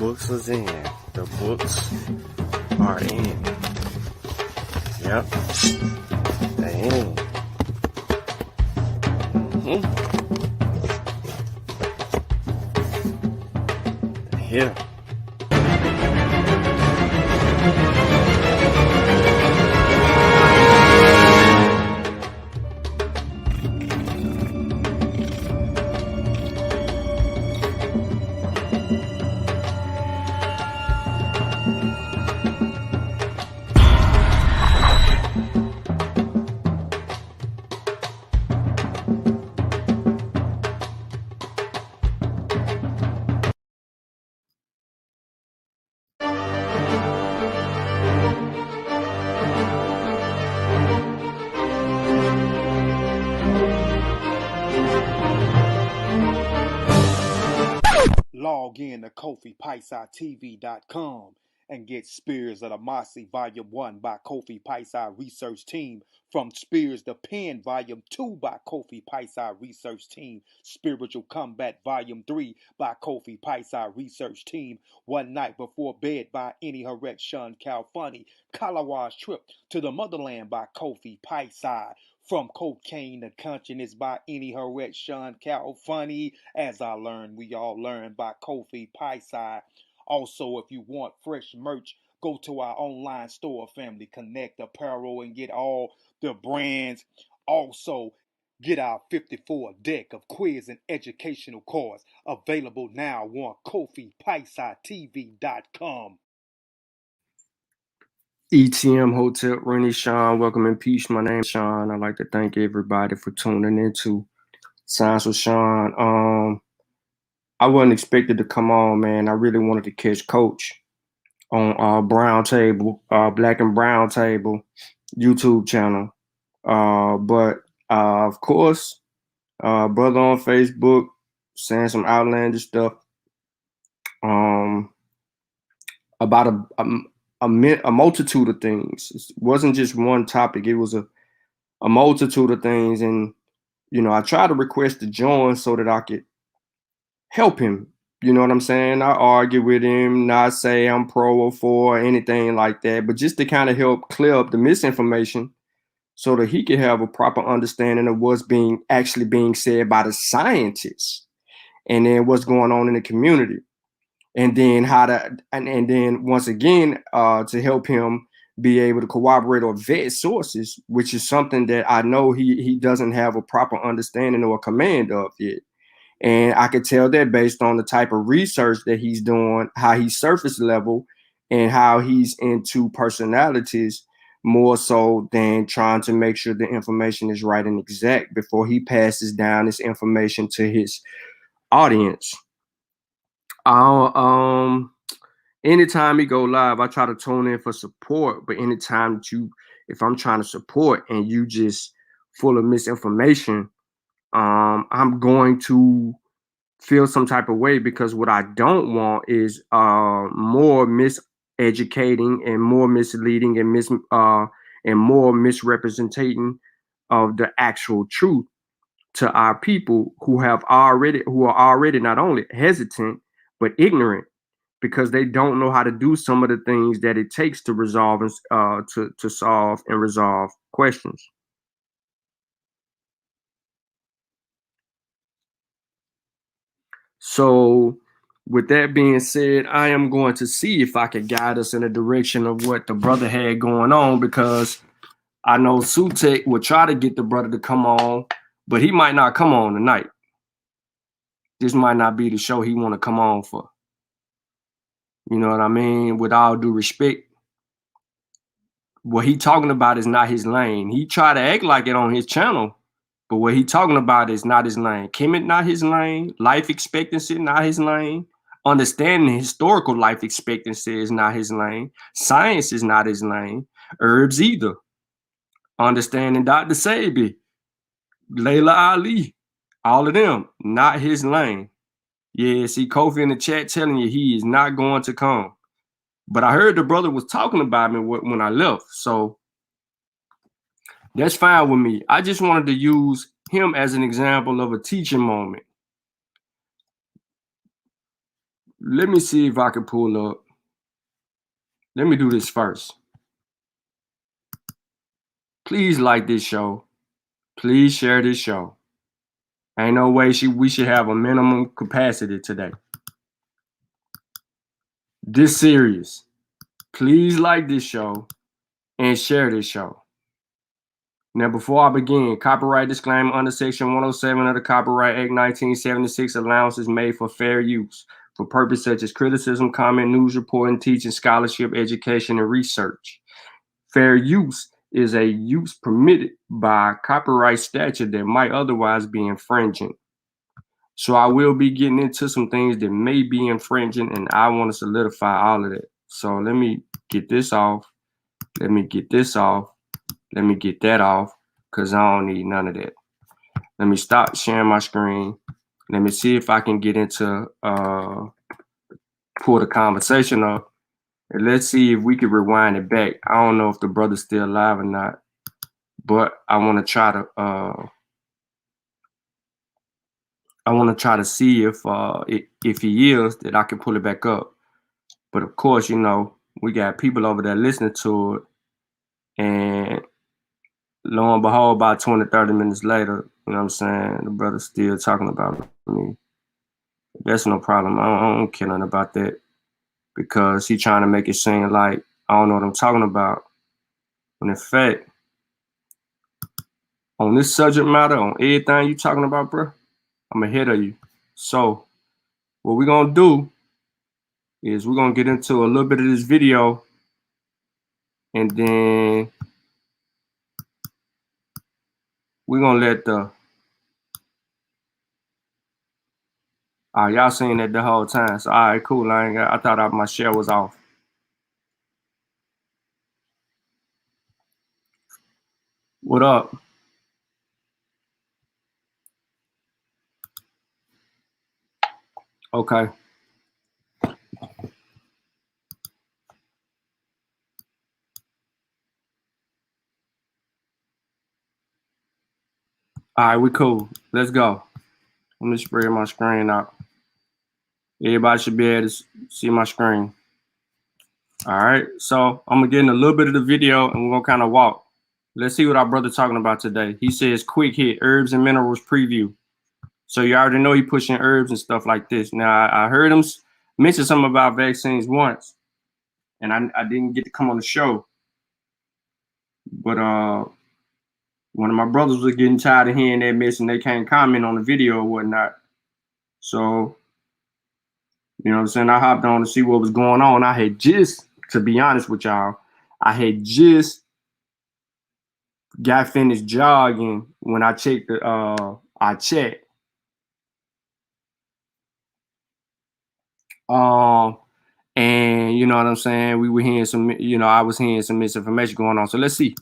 books is in. The books are in. Yep. They in. They're here. Log in to KofiPaisaTV.com and get Spears of the Mossy Volume 1 by Kofi Paisa Research Team, from Spears the Pen Volume 2 by Kofi Paisa Research Team, Spiritual Combat Volume 3 by Kofi Paisa Research Team, One Night Before Bed by Any Harek Shawn Calfunny, Kalawa's Trip to the Motherland by Kofi Paisa, From Cocaine to Consciousness by Any Harek Shawn Calfunny, As I Learned, We All Learn by Kofi Paisa. Also, if you want fresh merch, go to our online store, Family Connect Apparel, and get all the brands. Also, get our 54 deck of quiz and educational cards available now on KofiPaisaTV.com. ETM Hotel, Rennie, Shawn, welcome and peace. My name is Shawn. I'd like to thank everybody for tuning into Science with Shawn. I wasn't expected to come on, man. I really wanted to catch Coach on Brown Table, Black and Brown Table YouTube channel. But of course, brother on Facebook saying some outlandish stuff about a multitude of things. It wasn't just one topic. It was a multitude of things. And, you know, I tried to request to join so that I could help him. You know what I'm saying? I argue with him, not say I'm pro or for or anything like that, but just to kind of help clear up the misinformation so that he could have a proper understanding of what's actually being said by the scientists, and then what's going on in the community. And then and then once again, to help him be able to corroborate or vet sources, which is something that I know he doesn't have a proper understanding or command of yet. And I could tell that based on the type of research that he's doing, how he's surface level, and how he's into personalities more so than trying to make sure the information is right and exact before he passes down this information to his audience. Anytime he go live, I try to tune in for support. But anytime if I'm trying to support and you just full of misinformation, I'm going to feel some type of way, because what I don't want is more miseducating and more misleading and more misrepresenting of the actual truth to our people who are already not only hesitant but ignorant, because they don't know how to do some of the things that it takes to resolve to solve and resolve questions. So with that being said, I am going to see if I can guide us in a direction of what the brother had going on, because I know Sutek will try to get the brother to come on, but he might not come on tonight. This might not be the show he want to come on for. You know what I mean? With all due respect, what he talking about is not his lane. He try to act like it on his channel, but what he talking about is not his lane. Kemet not his lane. Life expectancy not his lane. Understanding historical life expectancy is not his lane. Science is not his lane. Herbs either. Understanding Dr. Sabi, Layla Ali, all of them, not his lane. Yeah, see Kofi in the chat telling you he is not going to come. But I heard the brother was talking about me when I left. So that's fine with me. I just wanted to use him as an example of a teaching moment. Let me see if I can pull up. Let me do this first. Please like this show. Please share this show. Ain't no way we should have a minimum capacity today. This serious. Please like this show and share this show. Now, before I begin, copyright disclaimer under Section 107 of the Copyright Act 1976, allowances made for fair use for purposes such as criticism, comment, news reporting, teaching, scholarship, education, and research. Fair use is a use permitted by copyright statute that might otherwise be infringing. So I will be getting into some things that may be infringing, and I want to solidify all of that. So let me get this off. Let me get this off. Let me get that off, because I don't need none of that. Let me stop sharing my screen. Let me see if I can get into, pull the conversation up. And let's see if we can rewind it back. I don't know if the brother's still alive or not, but I want to try to see if he is, that I can pull it back up. But of course, you know, we got people over there listening to it, and lo and behold, about 20, 30 minutes later, you know what I'm saying, the brother's still talking about me. That's no problem. I don't care nothing about that, because he trying to make it seem like I don't know what I'm talking about. When in fact, on this subject matter, on everything you talking about, bro, I'm ahead of you. So what we're going to do is we're going to get into a little bit of this video, and then we're going to let the... All right, y'all seen that the whole time. So, all right, cool. I thought my share was off. What up? Okay. All right, we cool. Let's go. Let me spread my screen out. Everybody should be able to see my screen. All right, so I'm gonna get in a little bit of the video, and we're gonna kind of walk. Let's see what our brother talking about today. He says, quick hit, herbs and minerals preview. So you already know he pushing herbs and stuff like this. Now, I heard him mention something about vaccines once, and I didn't get to come on the show. But one of my brothers was getting tired of hearing that mess, and they can't comment on the video or whatnot. So, you know what I'm saying, I hopped on to see what was going on. I had just, to be honest with y'all, I had just got finished jogging when I checked I checked. And you know what I'm saying, we were hearing some, you know, I was hearing some misinformation going on. So let's see.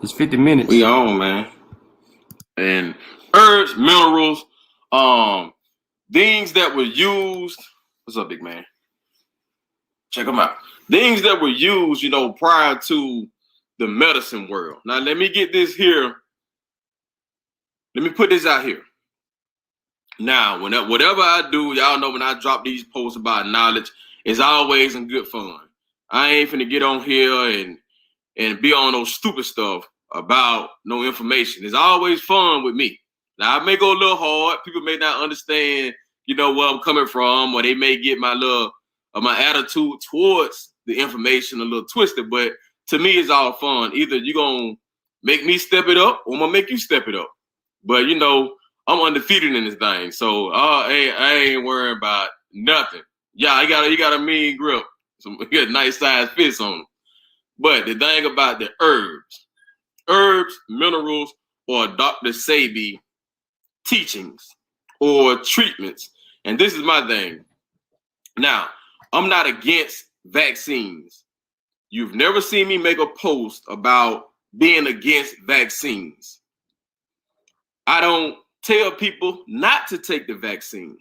It's 50 minutes. We on, man. And herbs, minerals, things that were used. What's up, big man? Check them out. Things that were used, you know, prior to the medicine world. Now, let me get this here. Let me put this out here. Now, whatever I do, y'all know when I drop these posts about knowledge, it's always in good fun. I ain't finna get on here and be on those stupid stuff about no information. It's always fun with me. Now, I may go a little hard. People may not understand, you know, where I'm coming from, or they may get my my attitude towards the information a little twisted. But to me, it's all fun. Either you're going to make me step it up, or I'm going to make you step it up. But, you know, I'm undefeated in this thing. So I ain't worrying about nothing. Yeah, you got a mean grip. You got nice size fists on them. But the thing about the herbs, minerals, or Dr. Sebi teachings or treatments, and this is my thing. Now, I'm not against vaccines. You've never seen me make a post about being against vaccines. I don't tell people not to take the vaccine.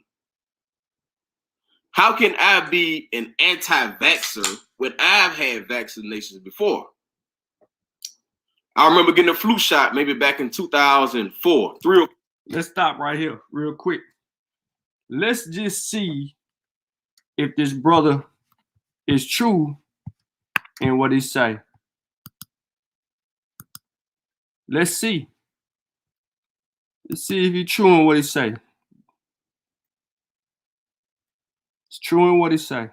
How can I be an anti-vaxxer when I've had vaccinations before? I remember getting a flu shot maybe back in 2004. Let's stop right here real quick. let's just see if this brother is true in what he say. Let's see. Let's see if he's true in what he say. It's true in what he say.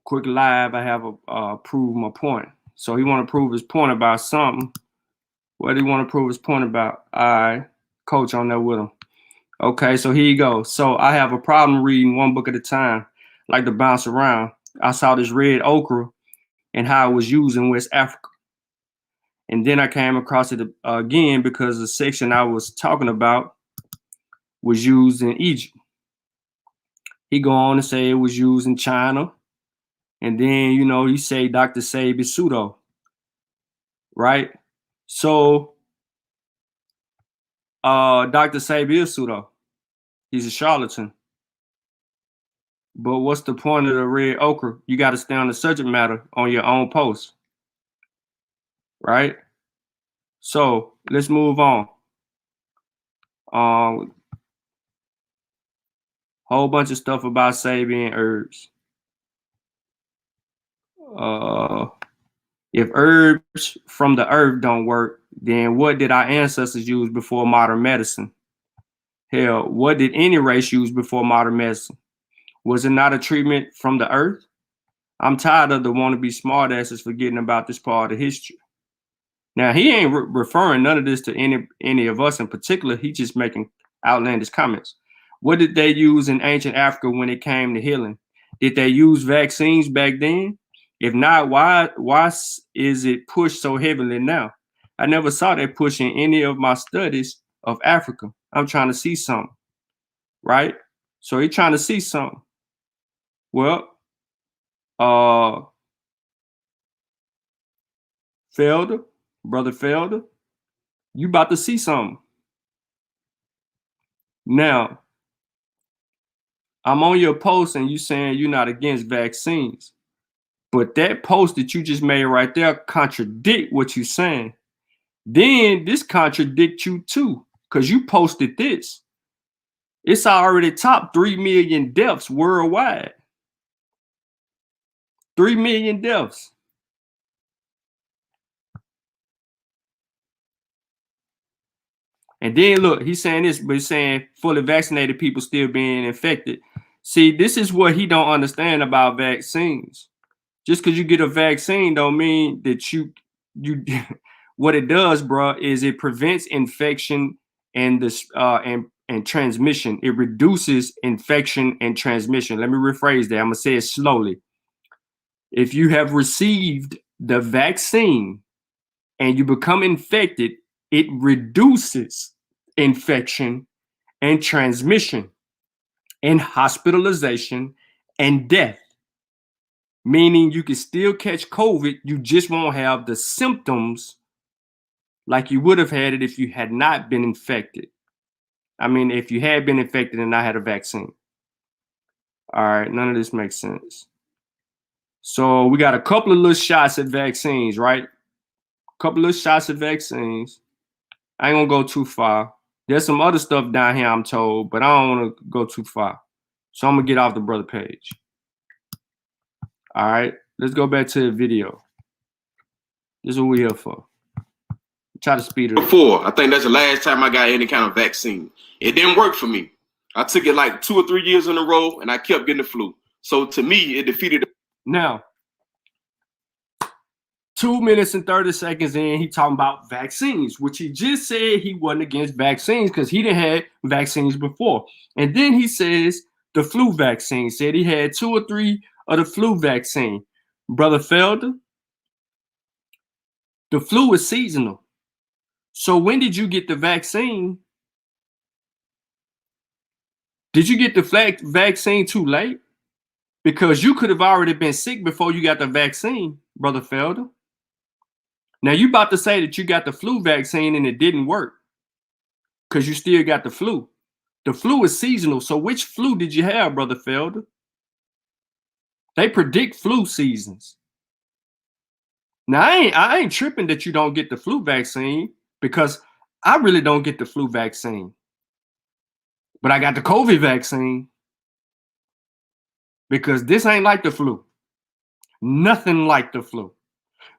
Quick live, I have a prove my point. So he want to prove his point about something. What do you want to prove his point about? All right, coach on there with him. Okay, so here you go. So I have a problem reading one book at a time, like to bounce around. I saw this red okra and how it was used in West Africa. And then I came across it again because the section I was talking about was used in Egypt. He go on to say it was used in China. And then, you know, he say Dr. Sabe is pseudo, right? So Dr. Sabe is pseudo. He's a charlatan. But what's the point of the red okra? You got to stay on the subject matter on your own post, right? So let's move on. Whole bunch of stuff about Sabian herbs. If herbs from the earth don't work, then what did our ancestors use before modern medicine? Hell, what did any race use before modern medicine? Was it not a treatment from the earth? I'm tired of the wannabe smartasses forgetting about this part of history. Now, he ain't referring none of this to any of us in particular. He just making outlandish comments. What did they use in ancient Africa when it came to healing? Did they use vaccines back then? If not, why is it pushed so heavily now? I never saw that push in any of my studies of Africa. I'm trying to see something, right? So he's trying to see something. Well, Felder, brother Felder, you about to see something. Now, I'm on your post and you saying you're not against vaccines. But that post that you just made right there contradict what you're saying. Then this contradicts you too, because you posted this. It's already top 3 million deaths worldwide. 3 million deaths. And then look, he's saying this, but he's saying fully vaccinated people still being infected. See, this is what he don't understand about vaccines. Just because you get a vaccine don't mean that you what it does, bro, is it prevents infection and this and transmission. It reduces infection and transmission. Let me rephrase that. I'm gonna say it slowly. If you have received the vaccine and you become infected, it reduces infection and transmission and hospitalization and death. Meaning you can still catch COVID, you just won't have the symptoms like you would have had it if you had not been infected. I mean, if you had been infected and not had a vaccine. All right, none of this makes sense. So we got a couple of little shots at vaccines, right? A couple of shots at vaccines. I ain't gonna go too far. There's some other stuff down here, I'm told, but I don't want to go too far. So I'm gonna get off the brother page. All right, let's go back to the video. This is what we're here for. Try to speed it up. Before, I think that's the last time I got any kind of vaccine. It didn't work for me. I took it like 2 or 3 years in a row, and I kept getting the flu. So to me, it defeated. Now, 2 minutes and 30 seconds in, he talking about vaccines, which he just said he wasn't against vaccines because he didn't have vaccines before. And then he says the flu vaccine, said he had 2 or 3 of the flu vaccine. Brother Felder, the flu is seasonal. So when did you get the vaccine? Did you get the vaccine too late? Because you could have already been sick before you got the vaccine, Brother Felder. Now you about to say that you got the flu vaccine and it didn't work because you still got the flu. The flu is seasonal. So which flu did you have, Brother Felder? They predict flu seasons. Now I ain't tripping that you don't get the flu vaccine because I really don't get the flu vaccine, but I got the COVID vaccine because this ain't like the flu. Nothing like the flu.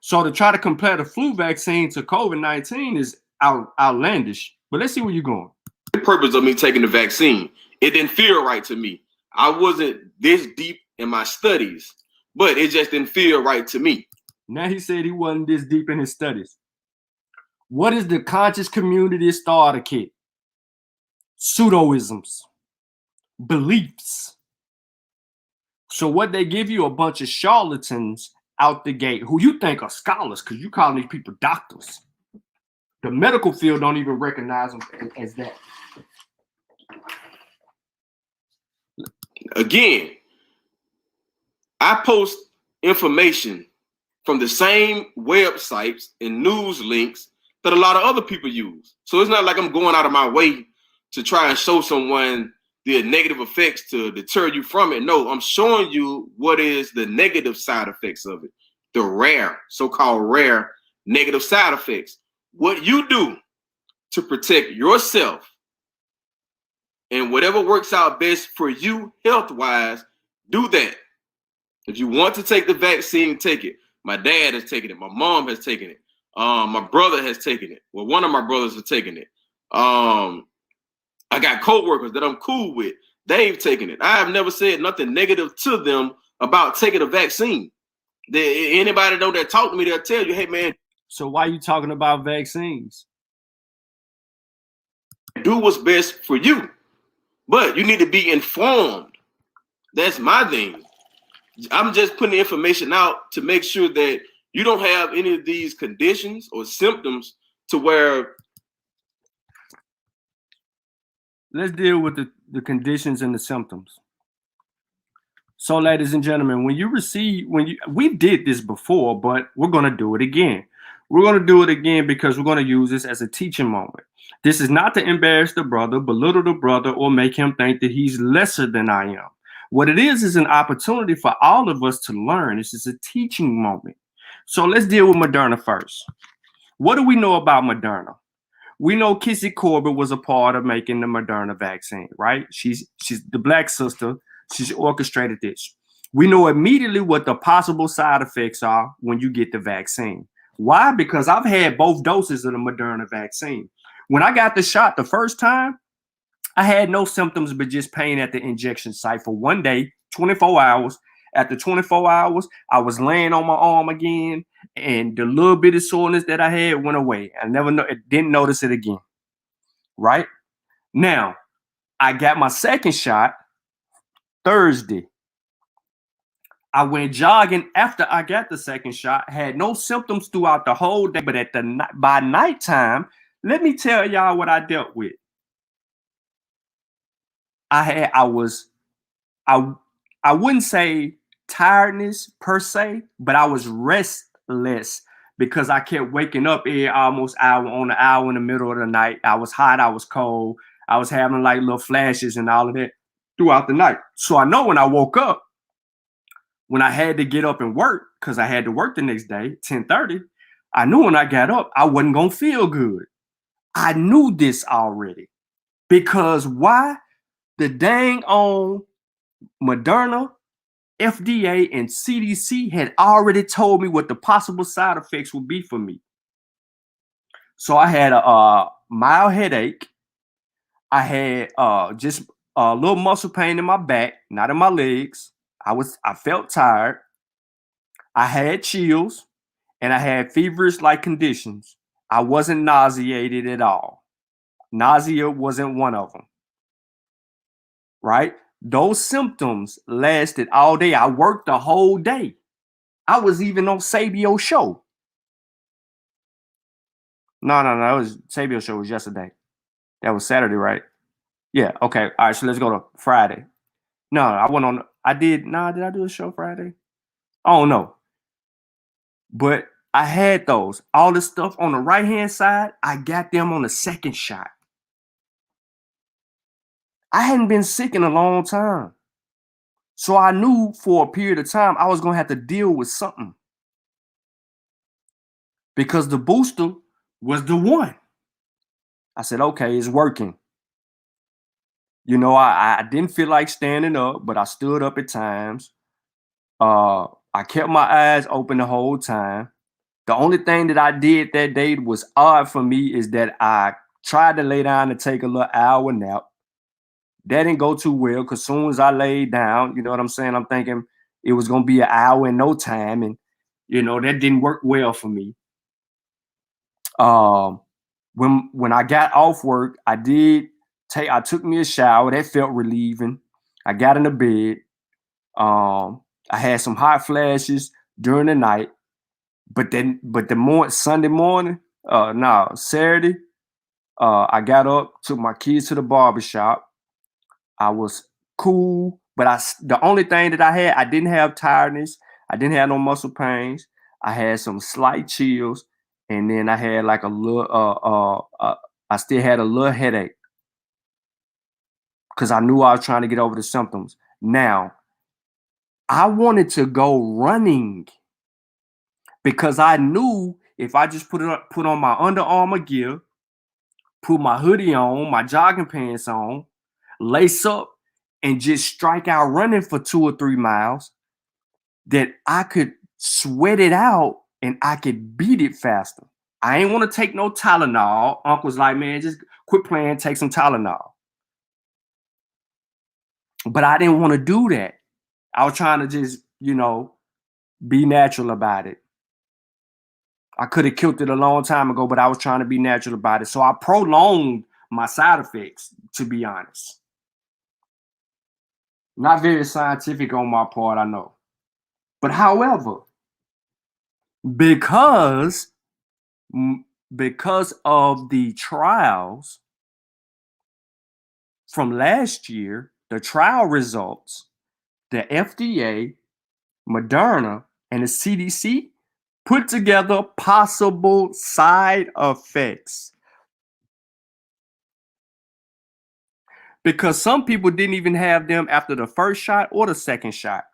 So to try to compare the flu vaccine to COVID-19 is outlandish. But let's see where you're going. The purpose of me taking the vaccine, it didn't feel right to me. I wasn't this deep in my studies, but it just didn't feel right to me. Now he said he wasn't this deep in his studies. What is the conscious community starter kit? Pseudoisms, beliefs. So what they give you, a bunch of charlatans out the gate who you think are scholars because you calling these people doctors. The medical field don't even recognize them as that. Again, I post information from the same websites and news links that a lot of other people use. So it's not like I'm going out of my way to try and show someone the negative effects to deter you from it. No, I'm showing you what is the negative side effects of it. The rare, so-called rare negative side effects. What you do to protect yourself and whatever works out best for you health-wise, do that. If you want to take the vaccine, take it. My dad has taken it. My mom has taken it. My brother has taken it. Well, one of my brothers has taken it. I got co-workers that I'm cool with. They've taken it. I have never said nothing negative to them about taking a vaccine. Anybody know that talk to me, they'll tell you, hey, man. So why are you talking about vaccines? Do what's best for you. But you need to be informed. That's my thing. I'm just putting the information out to make sure that you don't have any of these conditions or symptoms to where. Let's deal with the conditions and the symptoms. So, ladies and gentlemen, we did this before, but we're going to do it again. We're going to do it again because we're going to use this as a teaching moment. This is not to embarrass the brother, belittle the brother, or make him think that he's lesser than I am. What it is an opportunity for all of us to learn. This is a teaching moment. So let's deal with Moderna first. What do we know about Moderna? We know Kissy Corbett was a part of making the Moderna vaccine, right? She's the black sister. She's orchestrated this. We know immediately what the possible side effects are when you get the vaccine. Why? Because I've had both doses of the Moderna vaccine. When I got the shot the first time, I had no symptoms but just pain at the injection site for one day, 24 hours. After 24 hours, I was laying on my arm again, and the little bit of soreness that I had went away. I didn't notice it again. Right? Now, I got my second shot Thursday. I went jogging after I got the second shot, had no symptoms throughout the whole day, but by nighttime, let me tell y'all what I dealt with. I wouldn't say tiredness per se, but I was restless because I kept waking up almost hour on the hour in the middle of the night. I was hot, I was cold, I was having like little flashes and all of that throughout the night. So I know when I woke up, when I had to get up and work, because I had to work the next day, 10:30, I knew when I got up, I wasn't going to feel good. I knew this already. Because why? The dang on Moderna, FDA, and CDC had already told me what the possible side effects would be for me. So I had a mild headache. I had just a little muscle pain in my back, not in my legs. I felt tired. I had chills, and I had feverish-like conditions. I wasn't nauseated at all. Nausea wasn't one of them. Right? Those symptoms lasted all day. I worked the whole day. I was even on Sabio's show. No. Sabio's show was yesterday. That was Saturday, right? Yeah. Okay. All right. So let's go to Friday. No, I went on. Did I do a show Friday? I don't know. But I had those. All the stuff on the right-hand side, I got them on the second shot. I hadn't been sick in a long time. So I knew for a period of time I was going to have to deal with something. Because the booster was the one. I said, okay, it's working. You know, I didn't feel like standing up, but I stood up at times. I kept my eyes open the whole time. The only thing that I did that day was odd for me is that I tried to lay down and take a little hour nap. That didn't go too well because soon as I laid down, you know what I'm saying? I'm thinking it was going to be an hour in no time. And, you know, that didn't work well for me. When I got off work, I took me a shower. That felt relieving. I got in the bed. I had some hot flashes during the night, but Sunday morning, Saturday, I got up, took my kids to the barbershop. I was cool, but the only thing that I didn't have tiredness. I didn't have no muscle pains. I had some slight chills, and then I had like a little, I still had a little headache because I knew I was trying to get over the symptoms. Now, I wanted to go running because I knew if I just put on my Under Armour gear, put my hoodie on, my jogging pants on, lace up, and just strike out running for 2 or 3 miles, that I could sweat it out and I could beat it faster. I ain't want to take no Tylenol. Uncle's like, man, just quit playing, take some Tylenol. But I didn't want to do that. I was trying to just, you know, be natural about it. I could have killed it a long time ago, but I was trying to be natural about it. So I prolonged my side effects, to be honest. Not very scientific on my part, I know. But however, because of the trials from last year, the trial results, the FDA, Moderna, and the CDC put together possible side effects. Because some people didn't even have them after the first shot or the second shot.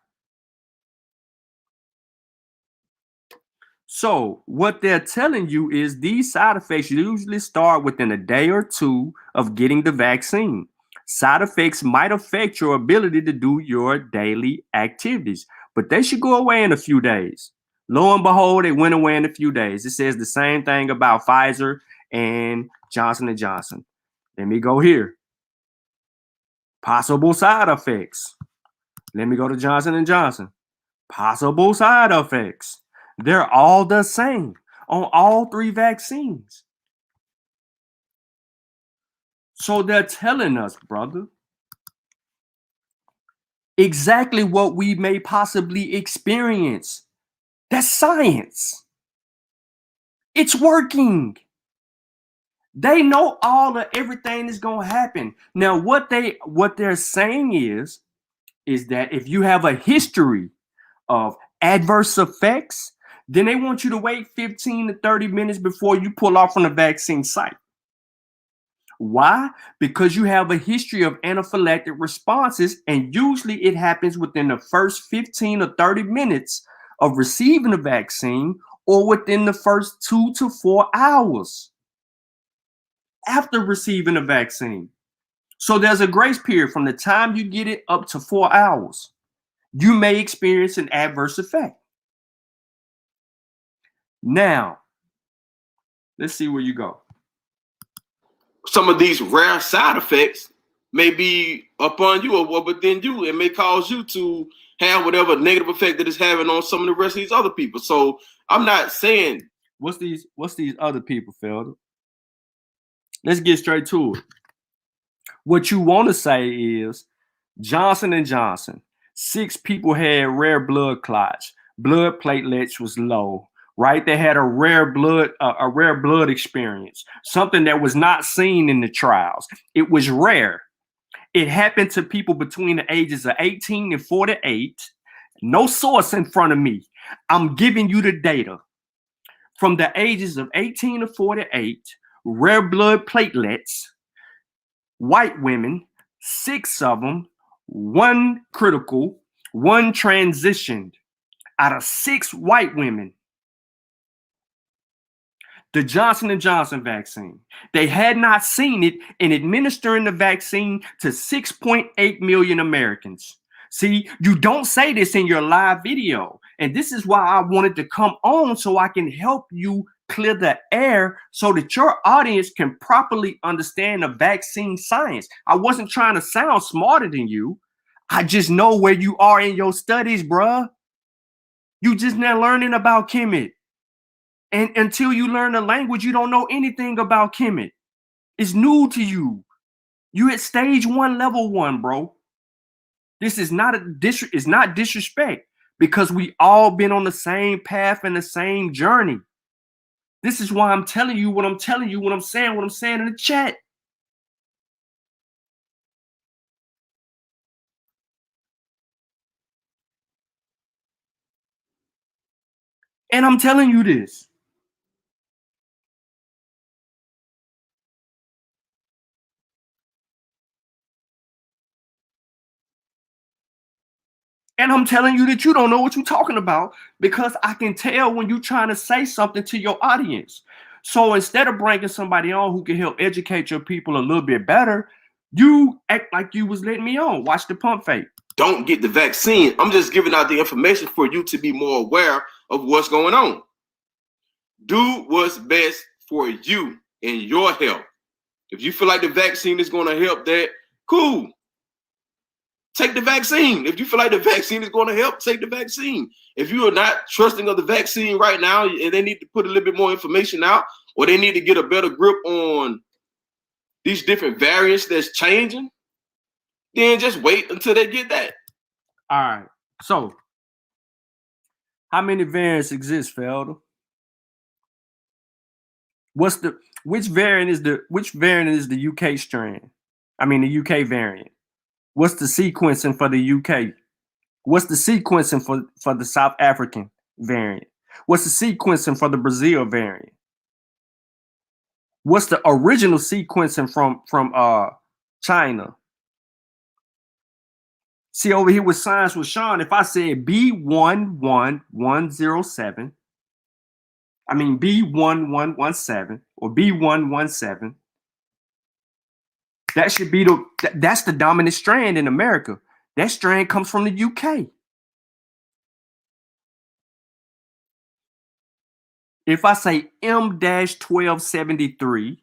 So what they're telling you is these side effects usually start within a day or two of getting the vaccine. Side effects might affect your ability to do your daily activities, but they should go away in a few days. Lo and behold, it went away in a few days. It says the same thing about Pfizer and Johnson & Johnson. Let me go here. Possible side effects. Let me go to Johnson & Johnson. Possible side effects. They're all the same on all 3 vaccines. So they're telling us, brother, exactly what we may possibly experience. That's science. It's working. They know everything is going to happen. Now, what they're saying is that if you have a history of adverse effects, then they want you to wait 15 to 30 minutes before you pull off from the vaccine site. Why? Because you have a history of anaphylactic responses, and usually it happens within the first 15 or 30 minutes of receiving the vaccine, or within the first 2 to 4 hours after receiving the vaccine. So there's a grace period from the time you get it up to 4 hours. You may experience an adverse effect. Now, let's see where you go. Some of these rare side effects may be upon you or within you. It may cause you to have whatever negative effect that it's having on some of the rest of these other people. So I'm not saying what's these other people, Felder? Let's get straight to it. What you want to say is Johnson & Johnson. 6 people had rare blood clots. Blood platelets was low, right? They had a rare blood experience, something that was not seen in the trials. It was rare. It happened to people between the ages of 18 and 48. No source in front of me. I'm giving you the data. From the ages of 18 to 48, rare blood platelets, white women, 6 of them, 1 critical, 1 transitioned out of 6 white women. the Johnson & Johnson vaccine. They had not seen it in administering the vaccine to 6.8 million Americans. See, you don't say this in your live video. And this is why I wanted to come on so I can help you clear the air so that your audience can properly understand the vaccine science. I wasn't trying to sound smarter than you. I just know where you are in your studies, bruh. You just now learning about Kemet. And until you learn the language, you don't know anything about Kemet. It's new to you. You at stage 1, level 1, bro. This is not it's not disrespect, because we all been on the same path and the same journey. This is why I'm telling you what I'm telling you, what I'm saying in the chat. And I'm telling you this. And I'm telling you that you don't know what you're talking about, because I can tell when you're trying to say something to your audience. So instead of bringing somebody on who can help educate your people a little bit better, you act like you was letting me on. Watch the pump fake. Don't get the vaccine. I'm just giving out the information for you to be more aware of what's going on. Do what's best for you and your health. If you feel like the vaccine is going to help that, cool. Take the vaccine. If you feel like the vaccine is going to help, take the vaccine. If you are not trusting of the vaccine right now and they need to put a little bit more information out, or they need to get a better grip on these different variants that's changing, then just wait until they get that. All right. So, how many variants exist, Felder? Which variant is the UK strain? I mean the UK variant. What's the sequencing for the UK? What's the sequencing for the South African variant? What's the sequencing for the Brazil variant? What's the original sequencing from China? See, over here with Science with Shawn, if I said B11107, I mean B1117 or B117, that should be that's the dominant strand in America. That strand comes from the UK. If I say M-1273,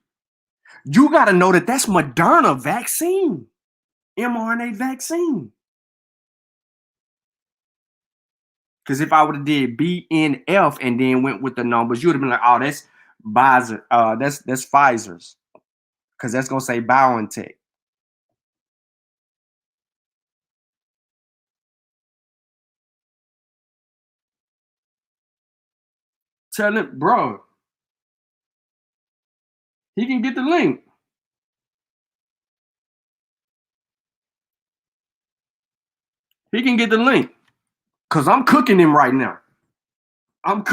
you got to know that that's Moderna vaccine, mRNA vaccine. Because if I would have did BNF and then went with the numbers, you would have been like, oh, that's Pfizer, that's Pfizer's. Because that's gonna say BioNTech. Tell him, bro, he can get the link. He can get the link. Because I'm cooking him right now. And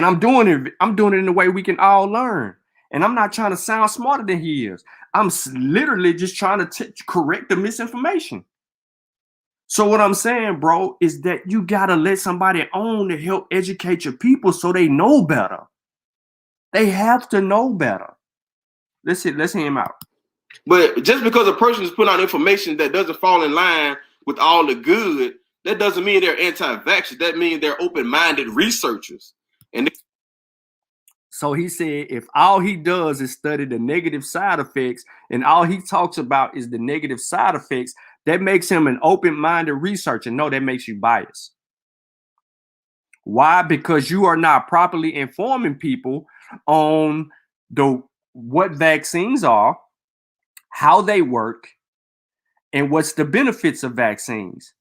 I'm doing it in a way we can all learn. And I'm not trying to sound smarter than he is. I'm literally just trying to correct the misinformation. So what I'm saying, bro, is that you got to let somebody on to help educate your people so they know better. They have to know better. Let's hear him out. But just because a person is putting out information that doesn't fall in line with all the good, that doesn't mean they're anti-vaxxers. That means they're open-minded researchers. And so he said if all he does is study the negative side effects and all he talks about is the negative side effects, that makes him an open-minded researcher. No, that makes you biased. Why? Because you are not properly informing people on what vaccines are, how they work, and what's the benefits of vaccines.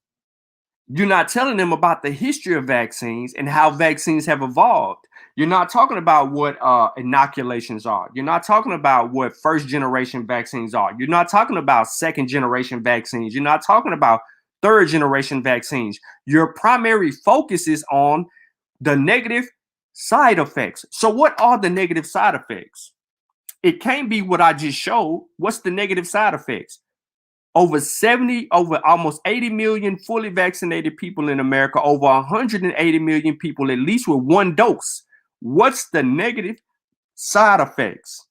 You're not telling them about the history of vaccines and how vaccines have evolved. You're not talking about what inoculations are. You're not talking about what first generation vaccines are. You're not talking about second generation vaccines. You're not talking about third generation vaccines. Your primary focus is on the negative side effects. So what are the negative side effects? It can't be what I just showed. What's the negative side effects? Over almost 80 million fully vaccinated people in America, over 180 million people, at least with one dose What's the negative side effects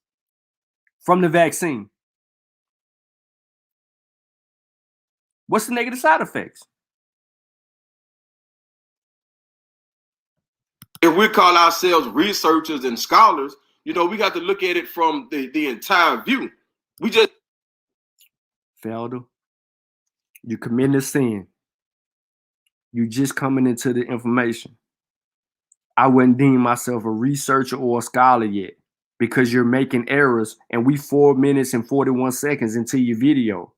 from the vaccine? What's the negative side effects? If we call ourselves researchers and scholars, you know, we got to look at it from the entire view. We just Felder, you committing a sin. You just coming into the information. I wouldn't deem myself a researcher or a scholar yet because you're making errors and we 4 minutes and 41 seconds into your video.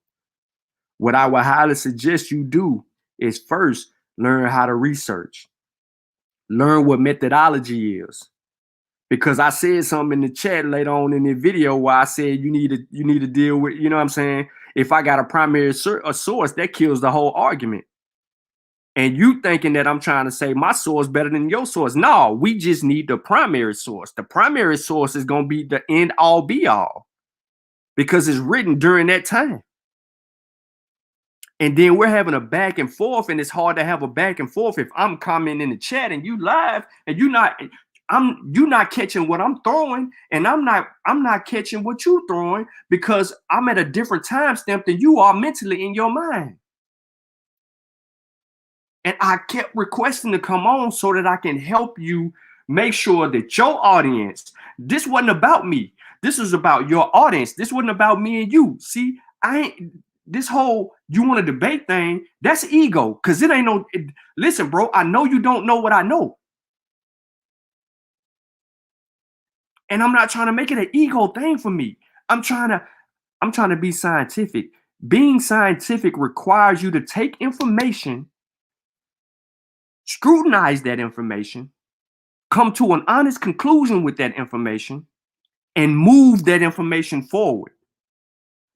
What I would highly suggest you do is first learn how to research. Learn what methodology is. Because I said something in the chat later on in the video where I said you need to deal with, you know what I'm saying? If I got a primary source, that kills the whole argument. And you thinking that I'm trying to say my source better than your source. No, we just need the primary source. The primary source is going to be the end all be all because it's written during that time. And then we're having a back and forth, and it's hard to have a back and forth if I'm commenting in the chat and you live and you're not catching what I'm throwing, and I'm not catching what you're throwing because I'm at a different time stamp than you are mentally in your mind. And I kept requesting to come on so that I can help you make sure that your audience, this wasn't about me. This was about your audience. This wasn't about me and you. See, this whole you want to debate thing, that's ego. Because it ain't no, listen, bro, I know you don't know what I know. And I'm not trying to make it an ego thing for me. I'm trying to be scientific. Being scientific requires you to take information, scrutinize that information, come to an honest conclusion with that information, and move that information forward.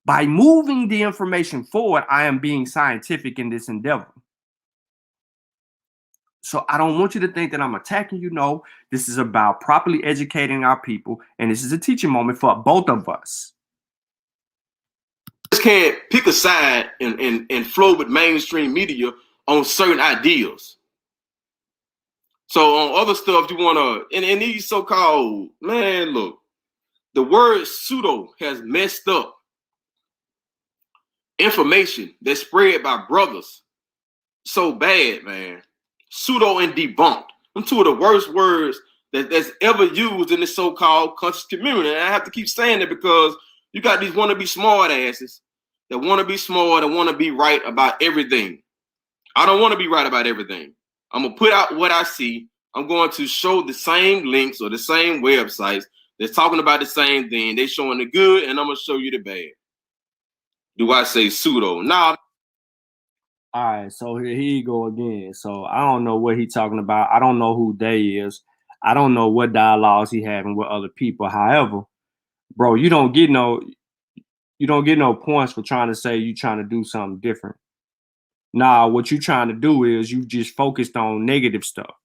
By moving the information forward, I am being scientific in this endeavor. So I don't want you to think that I'm attacking you. No, this is about properly educating our people, and this is a teaching moment for both of us. just can't pick a side and flow with mainstream media on certain ideals. So on other stuff, you want to, and these so-called, man, look, the word pseudo has messed up information that's spread by brothers so bad, man. Pseudo and debunked. Them two of the worst words that's ever used in the so-called conscious community. And I have to keep saying it because you got these wannabe smart asses that want to be smart and want to be right about everything. I don't want to be right about everything. I'm going to put out what I see. I'm going to show the same links or the same websites that's talking about the same thing. They're showing the good, and I'm going to show you the bad. Do I say pseudo? Nah. All right, so here you go again. So I don't know what he's talking about. I don't know who they is. I don't know what dialogues he having with other people. However, bro, you don't get no points for trying to say you trying to do something different. Nah, what you trying to do is you just focused on negative stuff.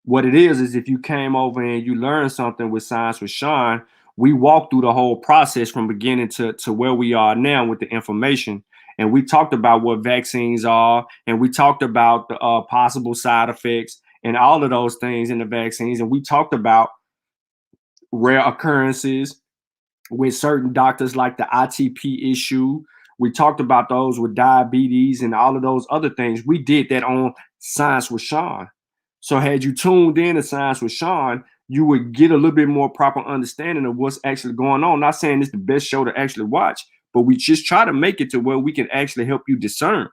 What it is if you came over and you learned something with Science with Shawn, we walked through the whole process from beginning to where we are now with the information. And we talked about what vaccines are, and we talked about the possible side effects and all of those things in the vaccines. And we talked about rare occurrences with certain doctors like the ITP issue. We talked about those with diabetes and all of those other things. We did that on Science with Shawn. So had you tuned in to Science with Shawn, you would get a little bit more proper understanding of what's actually going on. Not saying it's the best show to actually watch, but we just try to make it to where we can actually help you discern.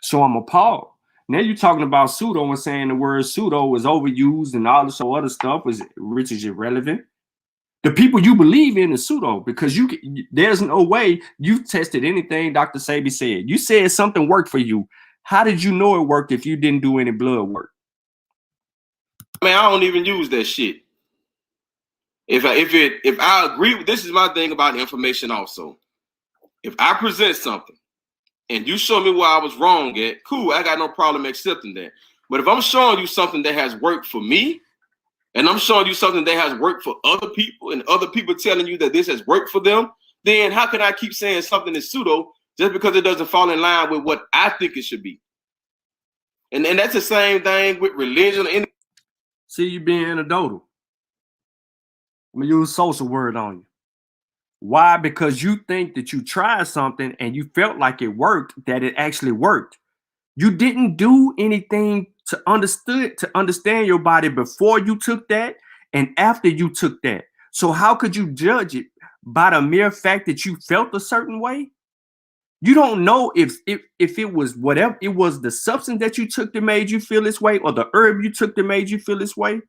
So I'm appalled. Now you're talking about pseudo and saying the word pseudo is overused and all this other stuff, which is irrelevant. The people you believe in is pseudo because there's no way you've tested anything Dr. Sebi said. You said something worked for you. How did you know it worked if you didn't do any blood work? Man, I don't even use that shit. If I agree with, this is my thing about information also. If I present something and you show me where I was wrong at, cool, I got no problem accepting that. But if I'm showing you something that has worked for me, and I'm showing you something that has worked for other people, and other people telling you that this has worked for them, then how can I keep saying something is pseudo just because it doesn't fall in line with what I think it should be? And that's the same thing with religion. See, you being anecdotal. I'm gonna use a social word on you. Why? Because you think that you tried something and you felt like it worked, that it actually worked. You didn't do anything to understand your body before you took that and after you took that. So how could you judge it by the mere fact that you felt a certain way? You don't know if it was whatever it was, the substance that you took that made you feel this way, or the herb you took that made you feel this way,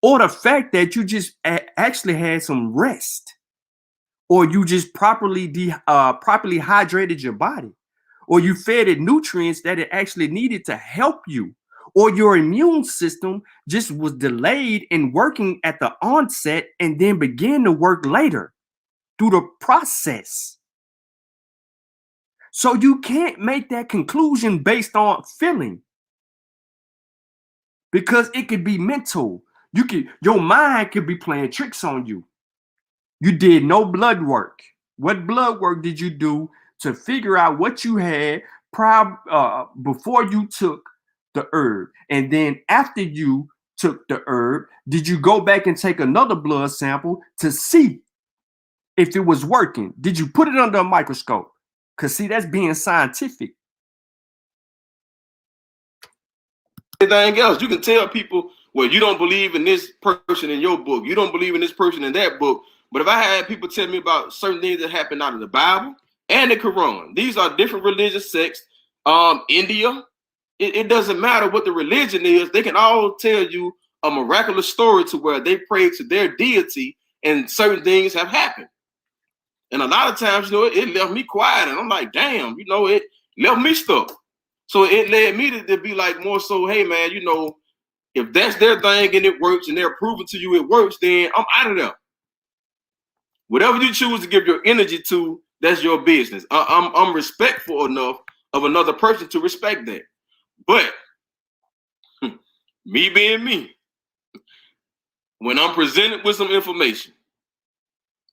or the fact that you just actually had some rest, or you just properly hydrated your body, or you fed it nutrients that it actually needed to help you, or your immune system just was delayed in working at the onset and then began to work later through the process. So you can't make that conclusion based on feeling, because it could be mental. Your mind could be playing tricks on you. You did no blood work. What blood work did you do to figure out what you had before you took the herb? And then after you took the herb, did you go back and take another blood sample to see if it was working? Did you put it under a microscope? Because see, that's being scientific. Anything else, you can tell people, well, you don't believe in this person in your book, you don't believe in this person in that book. But if I had people tell me about certain things that happened out of the Bible and the Quran, these are different religious sects. India, it doesn't matter what the religion is, they can all tell you a miraculous story to where they pray to their deity and certain things have happened. And a lot of times, it left me quiet, and I'm like, damn, it left me stuck. So it led me to be like more so, hey man, if that's their thing and it works and they're proving to you it works, then I'm out of there. Whatever you choose to give your energy to, that's your business. I'm respectful enough of another person to respect that. But me being me, when I'm presented with some information,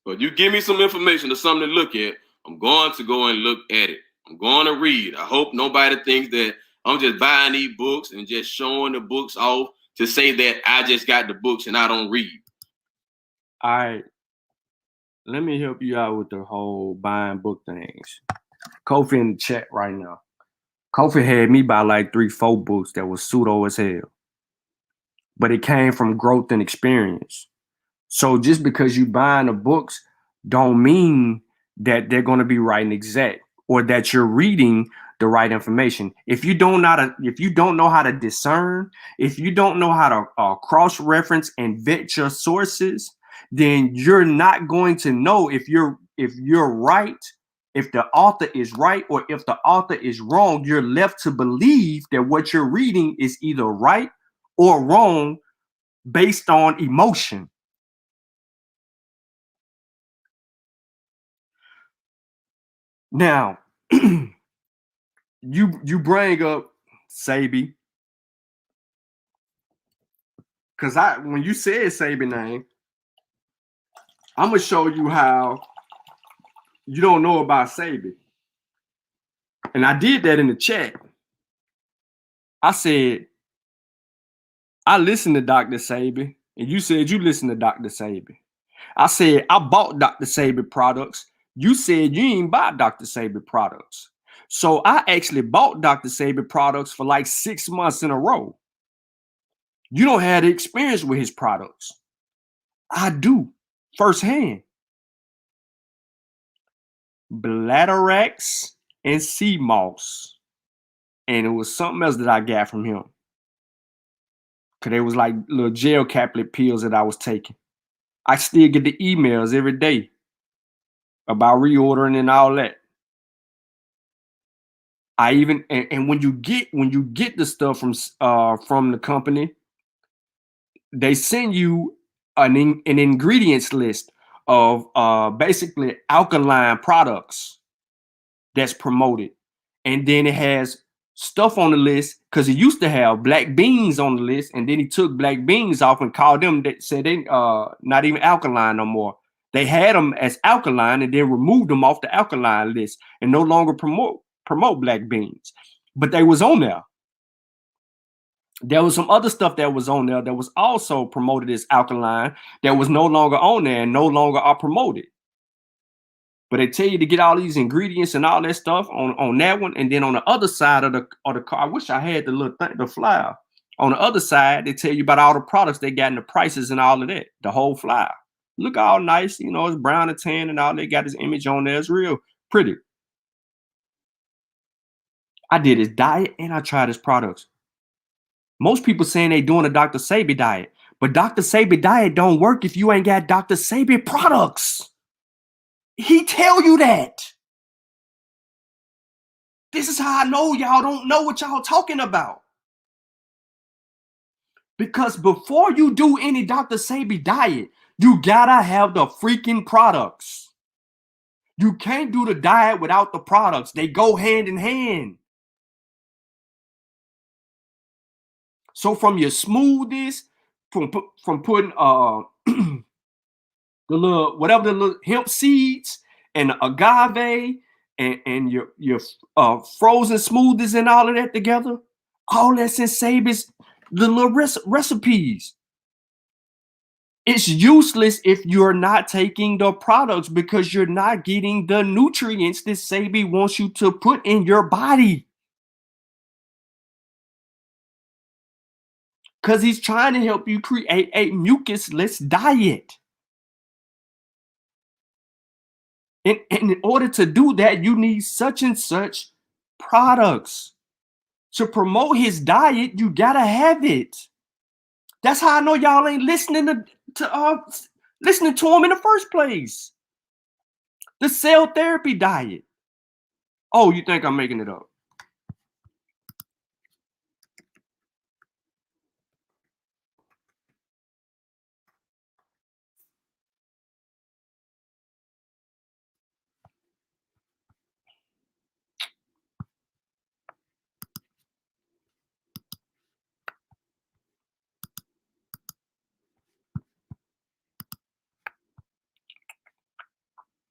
but you give me some information or something to look at, I'm going to go and look at it. I'm going to read. I hope nobody thinks that I'm just buying these books and just showing the books off to say that I just got the books and I don't read. All right. Let me help you out with the whole buying book things. Kofi in the chat right now. Kofi had me buy like 3-4 books that was pseudo as hell. But it came from growth and experience. So just because you buying the books don't mean that they're going to be right and exact, or that you're reading the right information. If you don't know how to discern, if you don't know how to cross-reference and vet your sources, then you're not going to know if you're right, if the author is right, or if the author is wrong. You're left to believe that what you're reading is either right or wrong based on emotion. Now, you bring up Sabi, because when you said Sabi name, I'm gonna show you how you don't know about Sabi. And I did that in the chat. I said, I listened to Dr. Sabi, and you said you listened to Dr. Sabi. I said, I bought Dr. Sabi products. You said you ain't buy Dr. Sabi products. So I actually bought Dr. Sabi products for like 6 months in a row. You don't have the experience with his products. I do, firsthand. Bladderex and sea moss. And it was something else that I got from him. Because they was like little gel caplet pills that I was taking. I still get the emails every day about reordering and all that. I even and when you get the stuff from the company, they send you an ingredients list of basically alkaline products that's promoted, and then it has stuff on the list because he used to have black beans on the list, and then he took black beans off and called them, that said they not even alkaline no more. They had them as alkaline and then removed them off the alkaline list and no longer promote black beans, but they was on there. There was some other stuff that was on there that was also promoted as alkaline that was no longer on there and no longer are promoted. But they tell you to get all these ingredients and all that stuff on that one, and then on the other side of the car, I wish I had the little thing, the flyer. On the other side, they tell you about all the products they got and the prices and all of that. The whole flyer. Look all nice, you know, it's brown and tan and all. They got his image on there. It's real pretty. I did his diet and I tried his products. Most people saying they doing a Dr. Sebi diet, but Dr. Sebi diet don't work if you ain't got Dr. Sebi products. He tell you that. This is how I know y'all don't know what y'all talking about. Because before you do any Dr. Sebi diet, you gotta have the freaking products. You can't do the diet without the products. They go hand in hand. So from your smoothies, from putting the little whatever the little hemp seeds and agave and your frozen smoothies and all of that together, all that's in Sebi's the little recipes. It's useless if you're not taking the products because you're not getting the nutrients that Sebi wants you to put in your body. Because he's trying to help you create a mucus-less diet. And in order to do that, you need such and such products. To promote his diet, you gotta have it. That's how I know y'all ain't listening to him in the first place. The cell therapy diet. Oh, you think I'm making it up?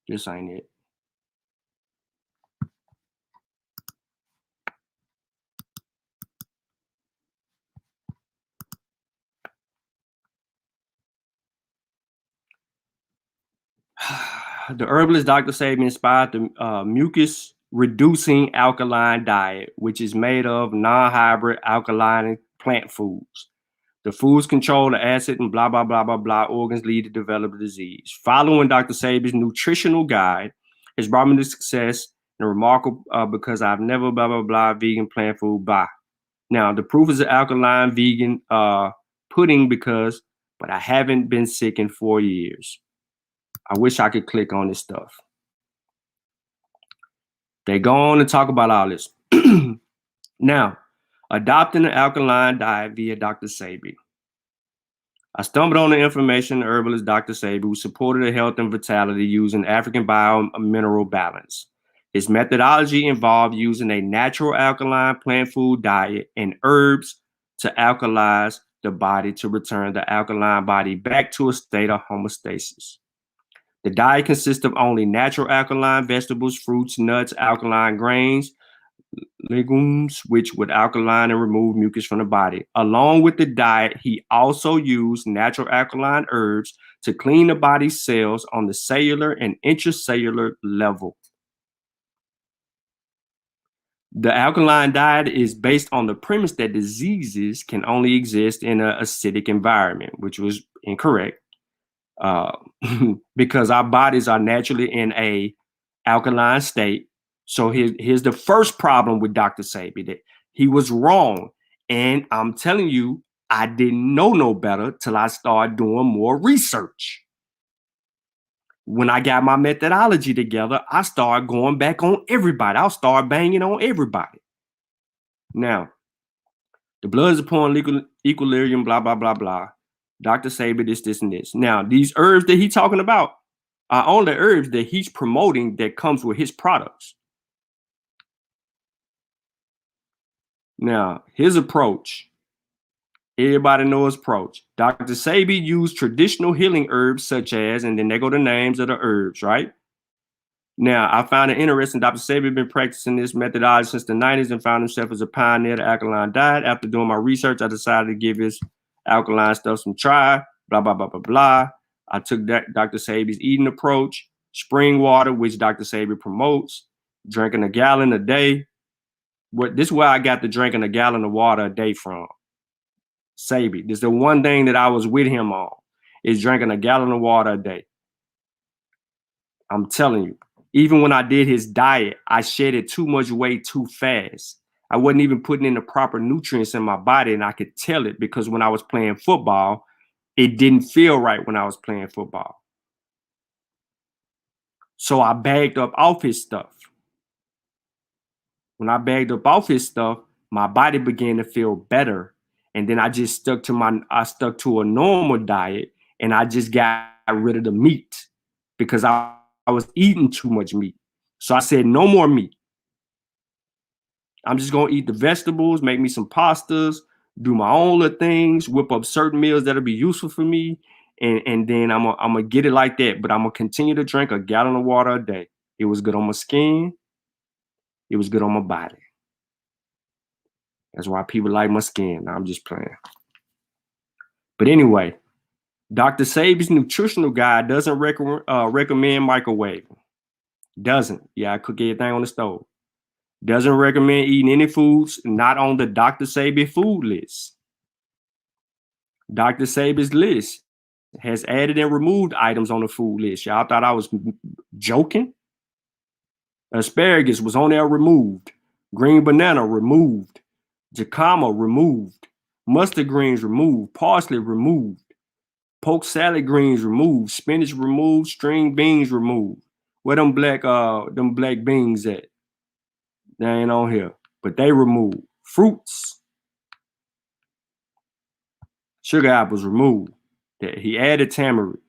This ain't it. The herbalist Dr. Sebi inspired the mucus reducing alkaline diet, which is made of non-hybrid alkaline plant foods. The foods control the acid and blah, blah, blah, blah, blah. Organs lead to develop a disease. Following Dr. Sebi's nutritional guide has brought me to success and remarkable because I've never blah, blah, blah, vegan plant food. Blah. Now, the proof is an alkaline vegan pudding but I haven't been sick in 4 years. I wish I could click on this stuff. They go on and talk about all this. Now, adopting an alkaline diet via Dr. Sebi. I stumbled on the information the herbalist Dr. Sebi, who supported a health and vitality using African bio-mineral balance. His methodology involved using a natural alkaline plant food diet and herbs to alkalize the body to return the alkaline body back to a state of homeostasis. The diet consists of only natural alkaline vegetables, fruits, nuts, alkaline grains, legumes, which would alkaline and remove mucus from the body. Along with the diet, he also used natural alkaline herbs to clean the body's cells on the cellular and intracellular level. The alkaline diet is based on the premise that diseases can only exist in an acidic environment, which was incorrect. Because our bodies are naturally in a alkaline state. So here's the first problem with Dr. Sebi, that he was wrong. And I'm telling you, I didn't know no better till I started doing more research. When I got my methodology together, I started going back on everybody. I'll start banging on everybody. Now, the blood is upon equilibrium, blah, blah, blah, blah. Dr. Sebi, this, and this. Now, these herbs that he's talking about are only herbs that he's promoting that comes with his products. Now, his approach. Everybody knows his approach. Dr. Sebi used traditional healing herbs such as, and then they go the names of the herbs, right? Now, I found it interesting. Dr. Sebi had been practicing this methodology since the 90s and found himself as a pioneer of the alkaline diet. After doing my research, I decided to give his alkaline stuff some try, blah, blah, blah, blah, blah. I took Dr. Sebi's eating approach, spring water, which Dr. Sebi promotes, drinking a gallon a day. This is where I got the drinking a gallon of water a day from. Sebi. This is the one thing that I was with him on, is drinking a gallon of water a day. I'm telling you. Even when I did his diet, I shedded too much weight too fast. I wasn't even putting in the proper nutrients in my body, and I could tell it because when I was playing football, it didn't feel right when I was playing football. So I bagged up off his stuff. When I bagged up off his stuff, my body began to feel better. And then I just stuck to a normal diet, and I just got rid of the meat because I was eating too much meat. So I said, no more meat. I'm just going to eat the vegetables, make me some pastas, do my own little things, whip up certain meals that'll be useful for me. And then I'm going to get it like that. But I'm going to continue to drink a gallon of water a day. It was good on my skin. It was good on my body. That's why people like my skin. I'm just playing. But anyway, Dr. Sebi's nutritional guide doesn't recommend microwaving. Doesn't. Yeah, I cook everything on the stove. Doesn't recommend eating any foods not on the Dr. Sebi food list. Dr. Sebi's list has added and removed items on the food list. Y'all thought I was joking? Asparagus was on there, removed. Green banana, removed. Jicama, removed. Mustard greens, removed. Parsley, removed. Poke salad greens, removed. Spinach, removed. String beans, removed. Where them black beans at? They ain't on here, but they removed. Fruits. Sugar apples removed. He added tamarind.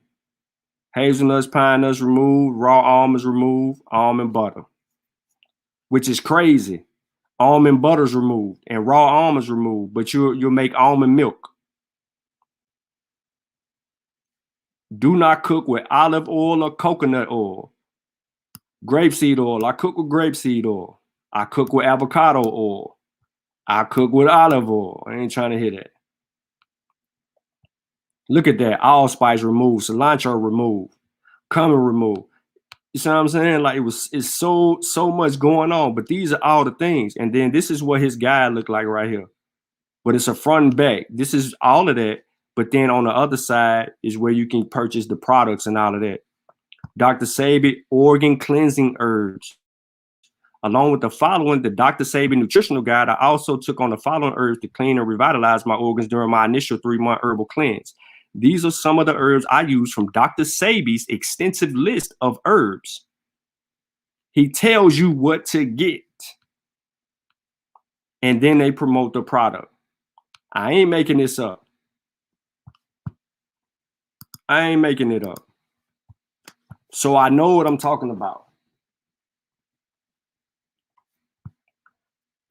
Hazelnuts, pine nuts removed. Raw almonds removed. Almond butter, which is crazy. Almond butter's removed and raw almonds removed, but you'll make almond milk. Do not cook with olive oil or coconut oil. Grapeseed oil. I cook with grapeseed oil. I cook with avocado oil. I cook with olive oil. I ain't trying to hear that. Look at that. Allspice removed. Cilantro removed. Cumin removed. You see what I'm saying? Like it's so much going on, but these are all the things. And then this is what his guide looked like right here. But it's a front and back. This is all of that. But then on the other side is where you can purchase the products and all of that. Dr. Sebi organ cleansing herbs. Along with the following, the Dr. Sebi nutritional guide, I also took on the following herbs to clean and revitalize my organs during my initial 3-month herbal cleanse. These are some of the herbs I use from Dr. Sebi's extensive list of herbs. He tells you what to get. And then they promote the product. I ain't making this up. I ain't making it up. So I know what I'm talking about.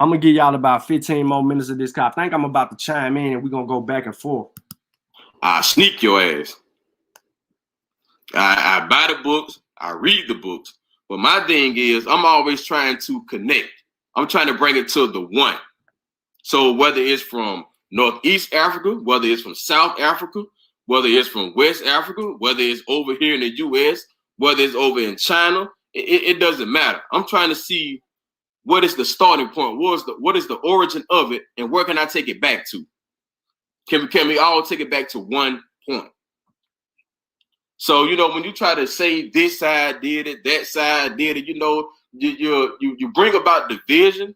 I'm going to give y'all about 15 more minutes of this. I think I'm about to chime in and we're going to go back and forth. I sneak your ass. I buy the books. I read the books. But my thing is, I'm always trying to connect. I'm trying to bring it to the one. So whether it's from Northeast Africa, whether it's from South Africa, whether it's from West Africa, whether it's over here in the U.S., whether it's over in China, it doesn't matter. I'm trying to see what is the starting point, what is the origin of it, and where can I take it back to? Can we all take it back to one point? So, when you try to say this side did it, that side did it, you bring about division.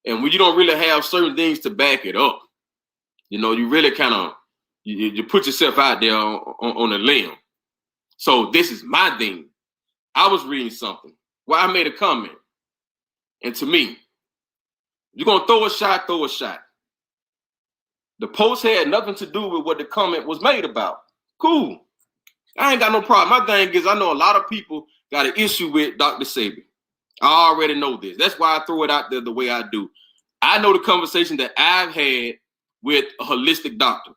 And when you don't really have certain things to back it up, you really kind of, you put yourself out there on a limb. So this is my thing. I was reading something where I made a comment. And to me, you're going to throw a shot, throw a shot. The post had nothing to do with what the comment was made about. Cool. I ain't got no problem. My thing is, I know a lot of people got an issue with Dr. Sebi. I already know this. That's why I throw it out there the way I do. I know the conversation that I've had with a holistic doctor.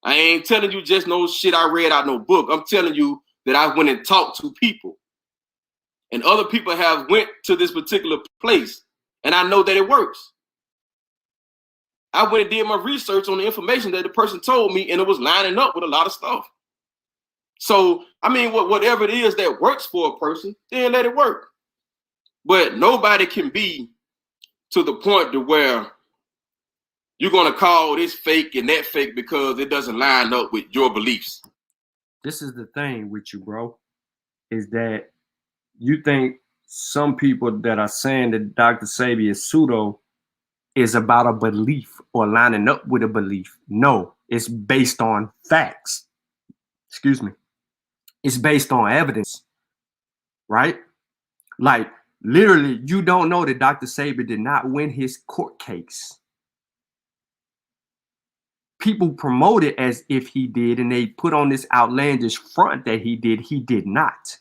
I ain't telling you just no shit I read out no book. I'm telling you that I went and talked to people. and other people have went to this particular place, and I know that it works. I went and did my research on the information that the person told me, and it was lining up with a lot of stuff. So, I mean, whatever it is that works for a person, then let it work. But nobody can be to the point to where you're going to call this fake and that fake because it doesn't line up with your beliefs. This is the thing with you, bro, is that you think some people that are saying that Dr. Sebi is pseudo is about a belief or lining up with a belief. No, it's based on facts. Excuse me. It's based on evidence, right? Like, literally, you don't know that Dr. Sebi did not win his court case. People promote it as if he did, and they put on this outlandish front that he did. He did not.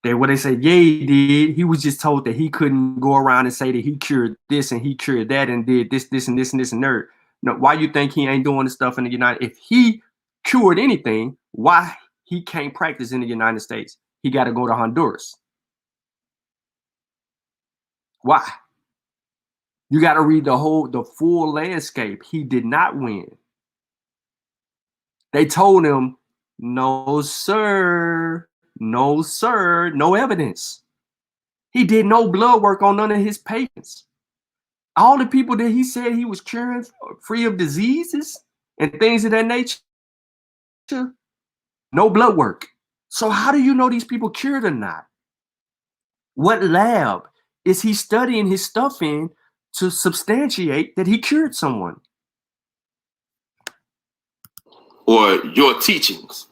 They say, yeah, he did. He was just told that he couldn't go around and say that he cured this and he cured that and did this, this, and this, and this, and that. No, why you think he ain't doing the stuff in the United? If he cured anything, why he can't practice in the United States? He got to go to Honduras. Why? You got to read the full landscape. He did not win. They told him, no, sir. No, sir. No evidence. He did no blood work on none of his patients. All the people that he said he was curing free of diseases and things of that nature, no blood work. So how do you know these people cured or not? What lab is he studying his stuff in to substantiate that he cured someone? Or your teachings.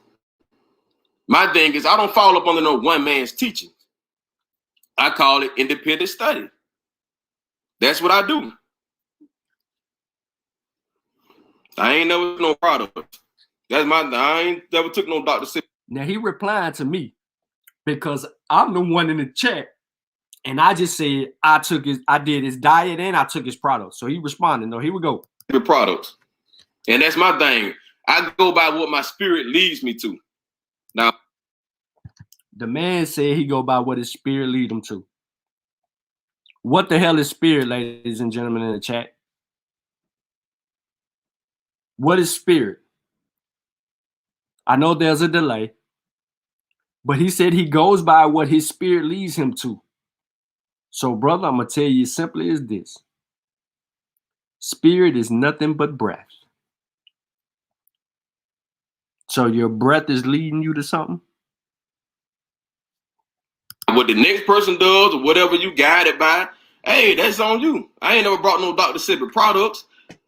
My thing is, I don't fall up under no one man's teaching. I call it independent study. That's what I do. I ain't never no product. I ain't never took no Dr. Sebi. Now he replied to me because I'm the one in the chat, and I just said I did his diet and I took his product. So he responded. No, here we go. Products. And that's my thing. I go by what my spirit leads me to. Now, the man said he go by what his spirit lead him to. What the hell is spirit, ladies and gentlemen in the chat? What is spirit? I know there's a delay, but he said he goes by what his spirit leads him to. So, brother, I'm going to tell you as simply as this. Spirit is nothing but breath. So your breath is leading you to something? What the next person does or whatever you guided by, hey, that's on you. I ain't never brought no Dr. Sebi products.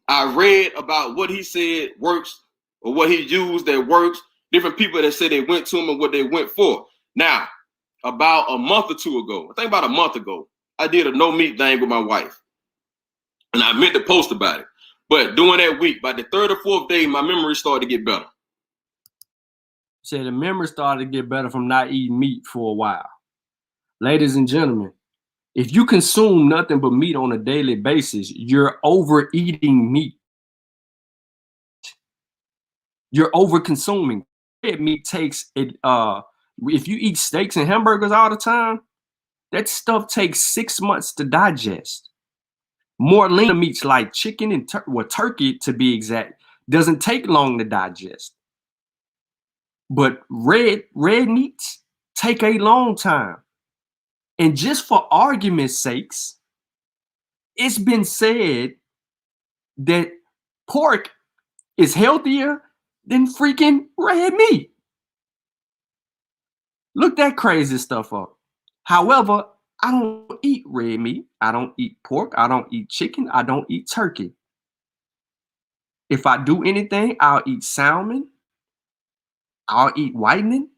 I read about what he said works or what he used that works. Different people that said they went to him and what they went for. Now, about a month or two ago, I think about a month ago, I did a no meat thing with my wife. And I meant to post about it. But during that week, by the third or fourth day, my memory started to get better. Said the memory started to get better from not eating meat for a while. Ladies and gentlemen, if you consume nothing but meat on a daily basis, you're overeating meat. You're over consuming. Meat takes it. If you eat steaks and hamburgers all the time, that stuff takes 6 months to digest. More lean meats like chicken and turkey, to be exact, doesn't take long to digest. But red meats take a long time. And just for argument's sakes, it's been said that pork is healthier than freaking red meat. Look that crazy stuff up. However, I don't eat red meat. I don't eat pork. I don't eat chicken. I don't eat turkey. If I do anything, I'll eat salmon. I'll eat whitening.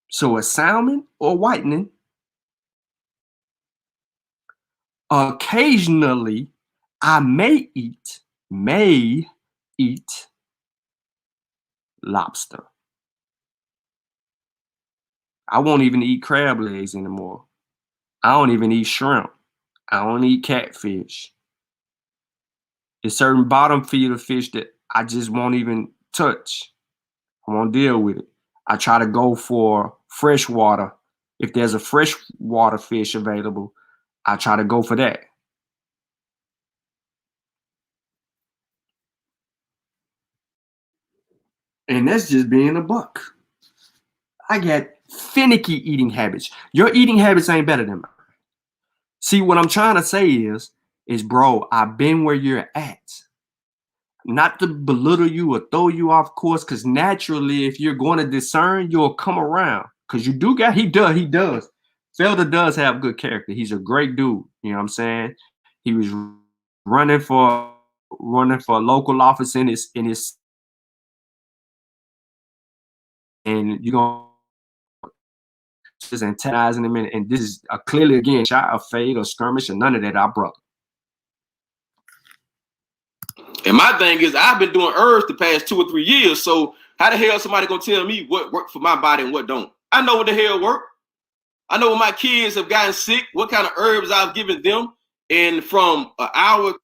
So a salmon or whitening. Occasionally, I may eat lobster. I won't even eat crab legs anymore. I don't even eat shrimp. I don't eat catfish. There's certain bottom feeder fish that I just won't even touch. I won't deal with it. I try to go for fresh water. If there's a freshwater fish available, I try to go for that. And that's just being a buck. I got finicky eating habits. Your eating habits ain't better than mine. See, what I'm trying to say is bro, I've been where you're at. Not to belittle you or throw you off course, because naturally, if you're going to discern, you'll come around. Because you do got, he does. Felder does have good character. He's a great dude. You know what I'm saying? He was running for local office in his and you're gonna just antagonizing him, and this is a clearly again shot, a fade, or skirmish, or none of that, our brother. And my thing is, I've been doing herbs the past 2 or 3 years. So how the hell somebody gonna tell me what worked for my body and what don't? I know what the hell worked. I know when my kids have gotten sick, what kind of herbs I've given them, and from an hour.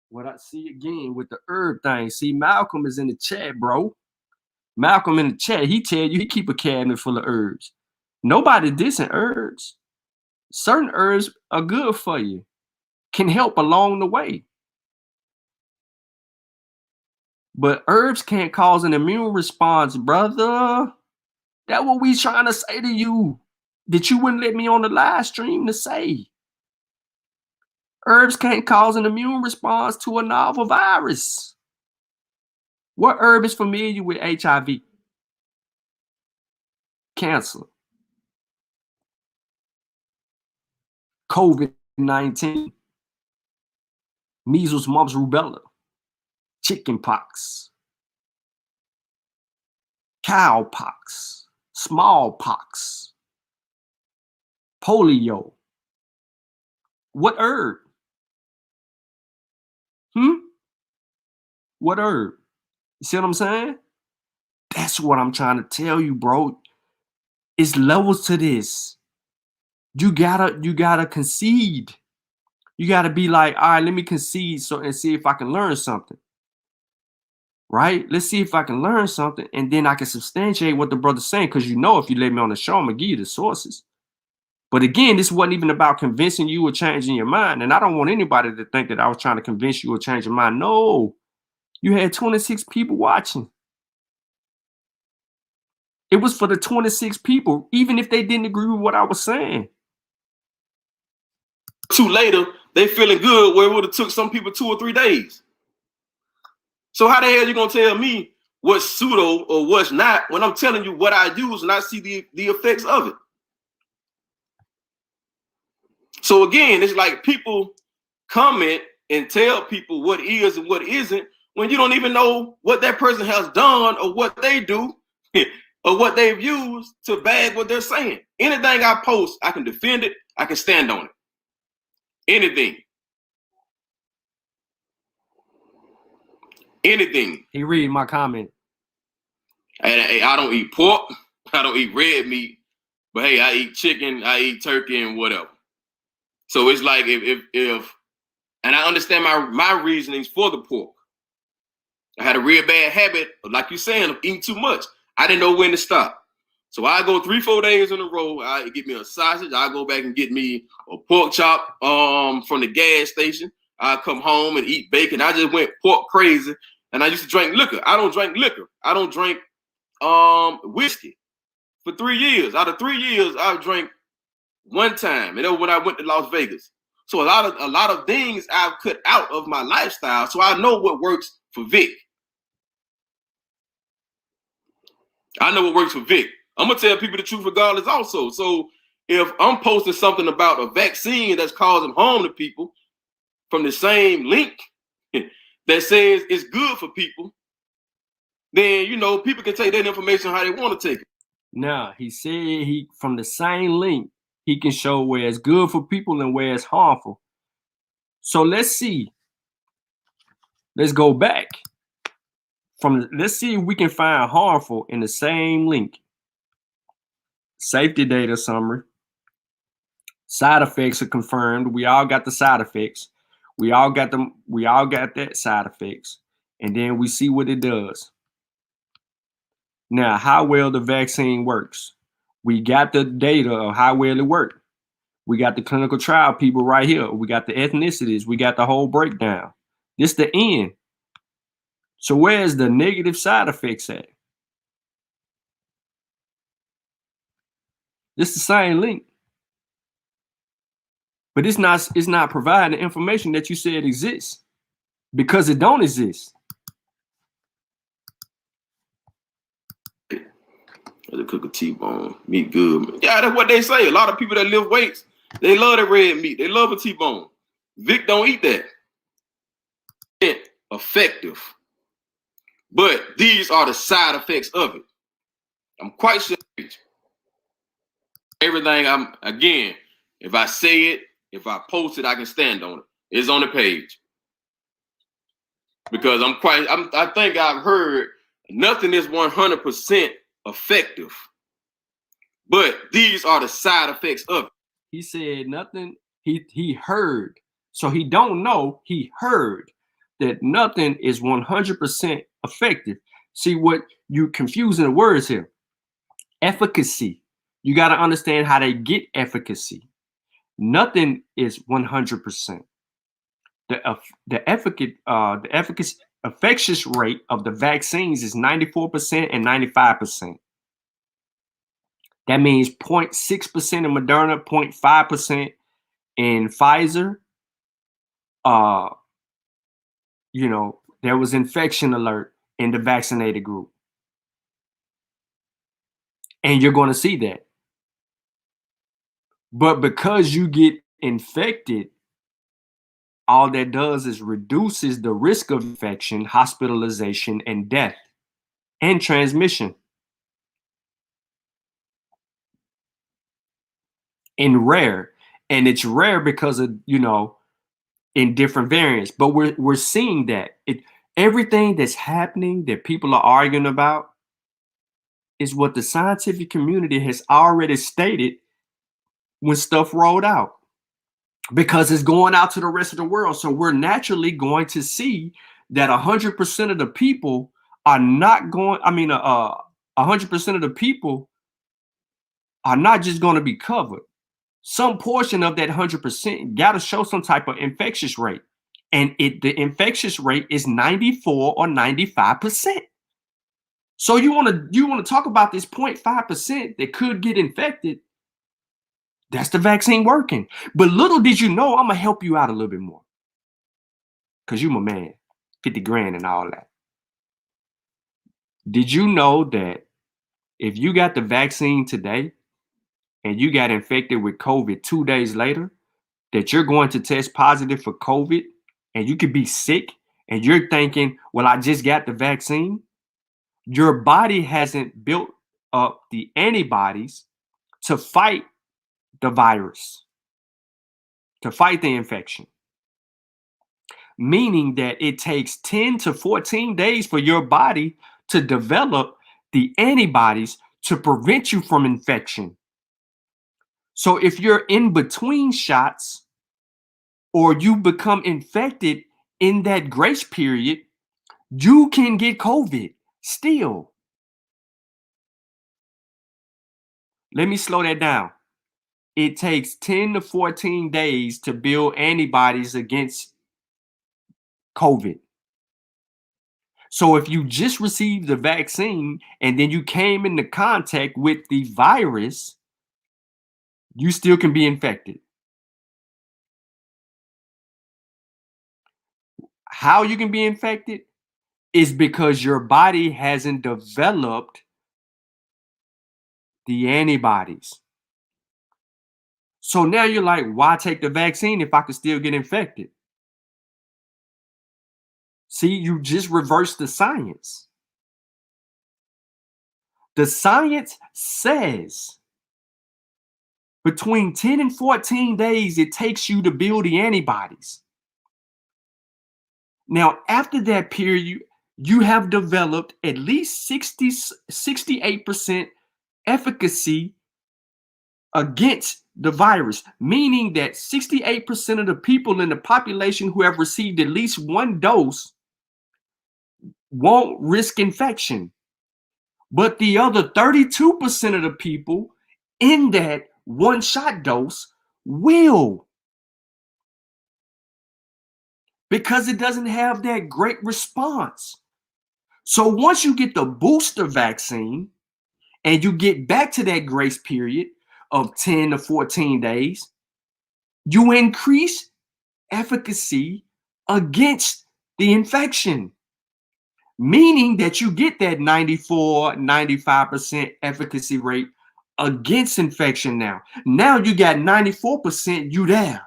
What I see again with the herb thing. See, Malcolm is in the chat, bro. Malcolm in the chat, he tell you he keep a cabinet full of herbs. Nobody dissing herbs. Certain herbs are good for you, can help along the way. But herbs can't cause an immune response, brother. That's what we trying to say to you, that you wouldn't let me on the live stream to say. Herbs can't cause an immune response to a novel virus. What herb is familiar with HIV? Cancer. Covid-19. Measles, mumps, rubella. Chickenpox. Cowpox. Smallpox. Polio. What herb? What herb? You see what I'm saying? That's what I'm trying to tell you, bro. It's levels to this. You gotta concede. You gotta be like, all right, let me concede and see if I can learn something. Right? Let's see if I can learn something, and then I can substantiate what the brother's saying. Because if you let me on the show, I'm gonna give you the sources. But again, this wasn't even about convincing you or changing your mind. And I don't want anybody to think that I was trying to convince you or change your mind. No, you had 26 people watching. It was for the 26 people, even if they didn't agree with what I was saying. Two later, they feeling good where it would have took some people 2 or 3 days. So how the hell you gonna tell me what's pseudo or what's not when I'm telling you what I use and I see the effects of it? So again, it's like people comment and tell people what is and what isn't when you don't even know what that person has done or what they do or what they've used to bag what they're saying. Anything I post, I can defend it, I can stand on it. Anything. He read my comment. And I don't eat pork, I don't eat red meat, but hey, I eat chicken, I eat turkey, and whatever. So it's like if and I understand my reasonings for the pork. I had a real bad habit, like you're saying, of eating too much. I didn't know when to stop. So I go 3-4 days in a row. I get me a sausage. I go back and get me a pork chop from the gas station. I come home and eat bacon. I just went pork crazy. And I used to drink liquor. I don't drink liquor. I don't drink whiskey for 3 years. Out of 3 years, I drank one time, and that was when I went to Las Vegas. So a lot of things I've cut out of my lifestyle. So I know what works for Vic. I know what works for Vic. I'm gonna tell people the truth regardless also. So if I'm posting something about a vaccine that's causing harm to people from the same link that says it's good for people, then people can take that information how they want to take it. Now, he said he from the same link, he can show where it's good for people and where it's harmful. So let's see. Let's go back. Let's see if we can find harmful in the same link. Safety data summary. Side effects are confirmed. We all got the side effects. We all got them. We all got that side effects. And then we see what it does. Now, how well the vaccine works. We got the data of how well it worked. We got the clinical trial people right here. We got the ethnicities. We got the whole breakdown. This the end. So where's the negative side effects at? It's the same link. But it's not providing the information that you said exists, because it don't exist. They cook a T-bone, meat good. Yeah, that's what they say. A lot of people that lift weights, they love that red meat. They love a T-bone. Vic don't eat that. It's effective. But these are the side effects of it. I'm quite sure everything again, if I say it, if I post it, I can stand on it. It's on the page. Because I think I've heard nothing is 100% effective. But these are the side effects of it. He said nothing, he heard. So he don't know, he heard that nothing is 100% effective. See what you confusing the words here. Efficacy. You got to understand how they get efficacy. Nothing is 100%. The efficacy infectious rate of the vaccines is 94% and 95%. That means 0.6% in Moderna, 0.5% in Pfizer. There was infection alert in the vaccinated group. And you're going to see that. But because you get infected, all that does is reduces the risk of infection, hospitalization, and death, and transmission. And rare. And it's rare because of, in different variants. But we're seeing that. Everything that's happening that people are arguing about is what the scientific community has already stated when stuff rolled out, because it's going out to the rest of the world. So we're naturally going to see that 100% of the people are not going, 100% of the people are not just going to be covered. Some portion of that 100% got to show some type of infectious rate. And the infectious rate is 94 or 95%. So you want to talk about this 0.5% that could get infected. That's the vaccine working. But little did you know, I'm going to help you out a little bit more. Because you my man, 50 grand and all that. Did you know that if you got the vaccine today and you got infected with COVID 2 days later, that you're going to test positive for COVID and you could be sick and you're thinking, well, I just got the vaccine? Your body hasn't built up the antibodies to fight the virus, to fight the infection. Meaning that it takes 10 to 14 days for your body to develop the antibodies to prevent you from infection. So if you're in between shots or you become infected in that grace period, you can get COVID still. Let me slow that down. It takes 10 to 14 days to build antibodies against COVID. So if you just received the vaccine and then you came into contact with the virus, you still can be infected. How you can be infected is because your body hasn't developed the antibodies. So now you're like, why take the vaccine if I could still get infected? See, you just reversed the science. The science says between 10 and 14 days it takes you to build the antibodies. Now, after that period, you have developed at least 68% efficacy against the virus, meaning that 68% of the people in the population who have received at least one dose won't risk infection. But the other 32% of the people in that one shot dose will, because it doesn't have that great response. So once you get the booster vaccine and you get back to that grace period of 10 to 14 days, you increase efficacy against the infection, meaning that you get that 94, 95% efficacy rate against infection now. Now you got 94%, you there.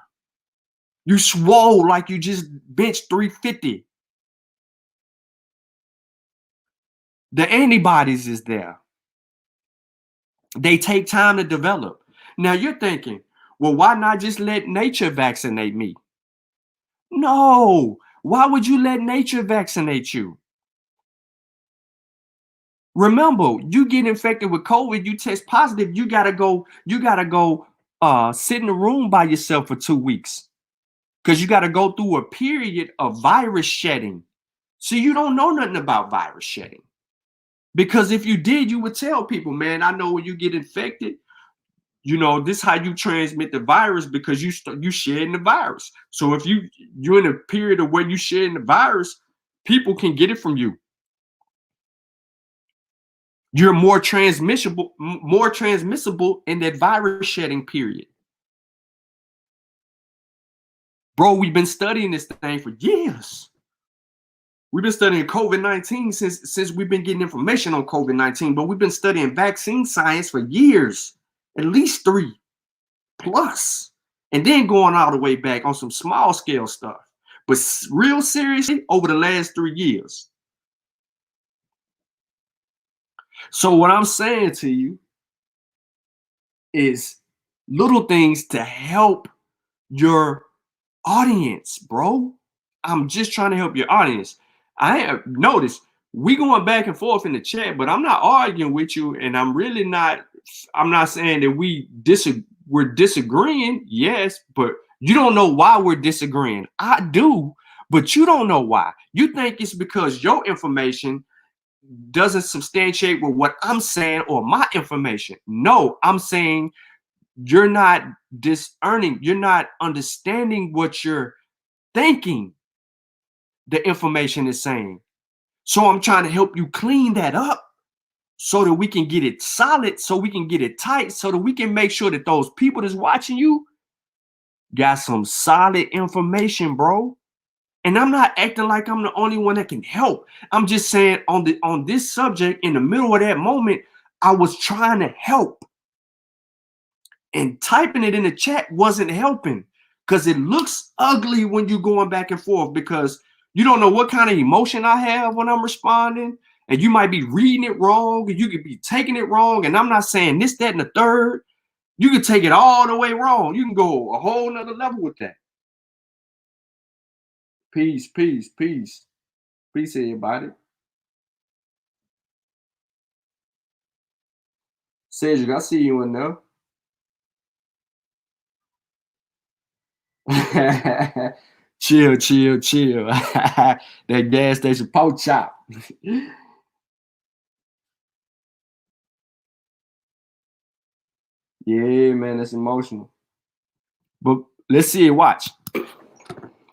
You swole like you just benched 350. The antibodies is there. They take time to develop. Now you're thinking, well, why not just let nature vaccinate me? No. Why would you let nature vaccinate you? Remember, you get infected with COVID, you test positive, you gotta go sit in the room by yourself for 2 weeks. Because you gotta go through a period of virus shedding. So you don't know nothing about virus shedding. Because if you did, you would tell people, man, I know when you get infected, this is how you transmit the virus, because you shedding the virus. So if you're in a period of where you shedding the virus, people can get it from you. You're more transmissible in that virus shedding period. Bro, we've been studying this thing for years. We've been studying COVID-19 since we've been getting information on COVID-19, but we've been studying vaccine science for years, at least 3+, and then going all the way back on some small scale stuff. But real seriously, over the last 3 years. So what I'm saying to you is little things to help your audience, bro. I'm just trying to help your audience. I have noticed we going back and forth in the chat, but I'm not arguing with you, and I'm not saying that we're disagreeing. Yes, but you don't know why we're disagreeing. I do, but you don't know why. You think it's because your information doesn't substantiate with what I'm saying or my information. No, I'm saying you're not discerning. You're not understanding what you're thinking the information is saying. So I'm trying to help you clean that up so that we can get it solid, so we can get it tight, so that we can make sure that those people that's watching you got some solid information, bro. And I'm not acting like I'm the only one that can help. I'm just saying on this subject, in the middle of that moment, I was trying to help. And typing it in the chat wasn't helping, because it looks ugly when you're going back and forth, because you don't know what kind of emotion I have when I'm responding, and you might be reading it wrong, and you could be taking it wrong. And I'm not saying this, that, and the third. You can take it all the way wrong. You can go a whole nother level with that. Peace, peace, peace. Peace, everybody. Cedric, I see you in there. Chill, chill, chill. That gas station pork chop. Yeah, man, that's emotional. But let's see it. Watch.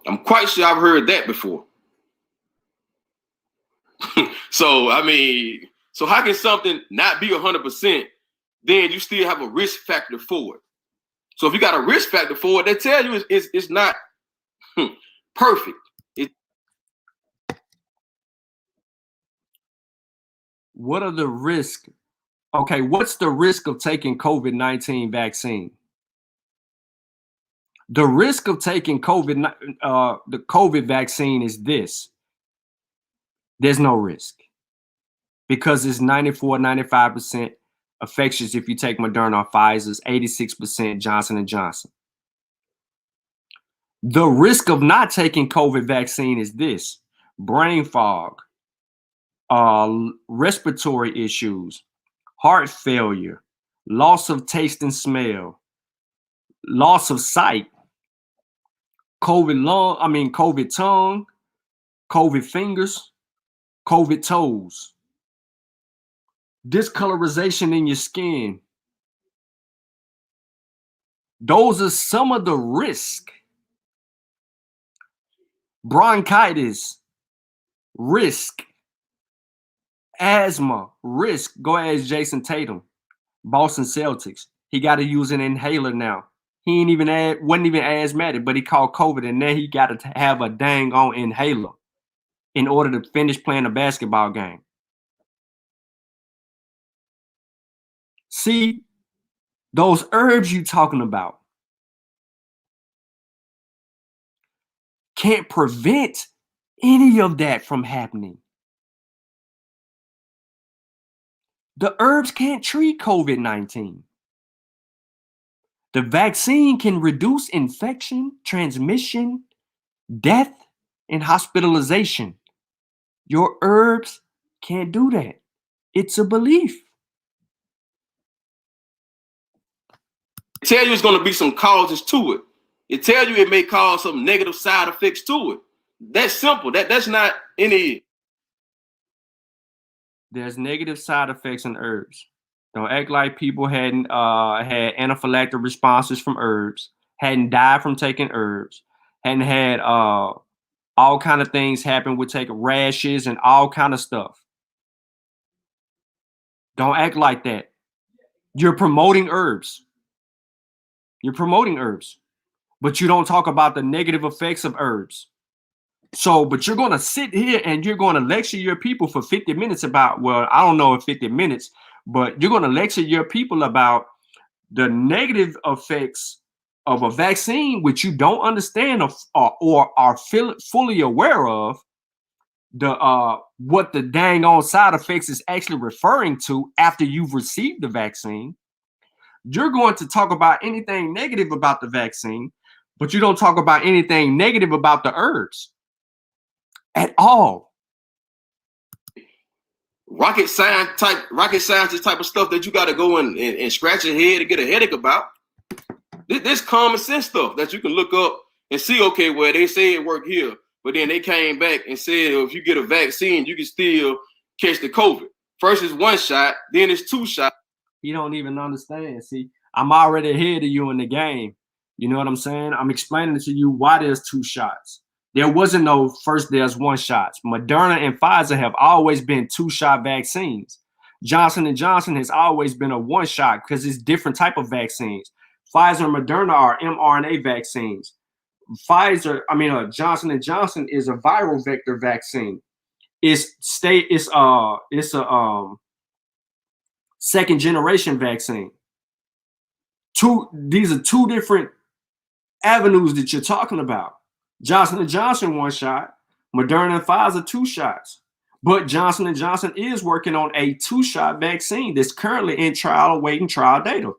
I'm quite sure I've heard that before. So, I mean, so how can something not be 100%, then you still have a risk factor for it? So if you got a risk factor for it, they tell you it's not perfect. What are the risks? Okay, what's the risk of taking COVID-19 vaccine? The risk of taking the COVID vaccine is this. There's no risk, because it's 94, 95% infectious if you take Moderna or Pfizer's, 86% Johnson & Johnson. The risk of not taking COVID vaccine is this: brain fog, respiratory issues, heart failure, loss of taste and smell, loss of sight, COVID tongue, COVID fingers, COVID toes. discolorization in your skin. Those are some of the risk. Bronchitis, risk. Asthma, risk. Go ask Jason Tatum, Boston Celtics. He got to use an inhaler now. He wasn't even asthmatic, but he caught COVID, and then he got to have a dang on inhaler in order to finish playing a basketball game. See, those herbs you talking about can't prevent any of that from happening. The herbs can't treat COVID-19. The vaccine can reduce infection, transmission, death, and hospitalization. Your herbs can't do that. It's a belief. Tell you it's going to be some causes to it. It tell you it may cause some negative side effects to it. That's simple. That's not any. There's negative side effects in herbs. Don't act like people hadn't had anaphylactic responses from herbs, hadn't died from taking herbs, hadn't had all kind of things happen with taking rashes and all kind of stuff. Don't act like that. You're promoting herbs. You're promoting herbs, but you don't talk about the negative effects of herbs. So, but you're going to sit here and you're going to lecture your people for 50 minutes about, well, I don't know if 50 minutes, but you're going to lecture your people about the negative effects of a vaccine, which you don't understand or are fully aware of, the what the dang on side effects is actually referring to after you've received the vaccine. You're going to talk about anything negative about the vaccine, but you don't talk about anything negative about the herbs at all. Rocket scientist type of stuff that you got to go and scratch your head and get a headache about. This common sense stuff that you can look up and see, okay, well, they say it worked here, but then they came back and said, if you get a vaccine, you can still catch the COVID. First is 1 shot, then it's 2 shots. You don't even understand. See, I'm already ahead of you in the game. You know what I'm saying? I'm explaining to you why there's 2 shots. There wasn't no first there's 1 shots. Moderna and Pfizer have always been 2-shot vaccines. Johnson & Johnson has always been a 1-shot because it's different type of vaccines. Pfizer and Moderna are mRNA vaccines. Johnson & Johnson is a viral vector vaccine. It's a second generation vaccine. These are 2 different avenues that you're talking about. Johnson & Johnson 1 shot, Moderna and Pfizer 2 shots. But Johnson & Johnson is working on a 2-shot vaccine that's currently in trial, awaiting trial data.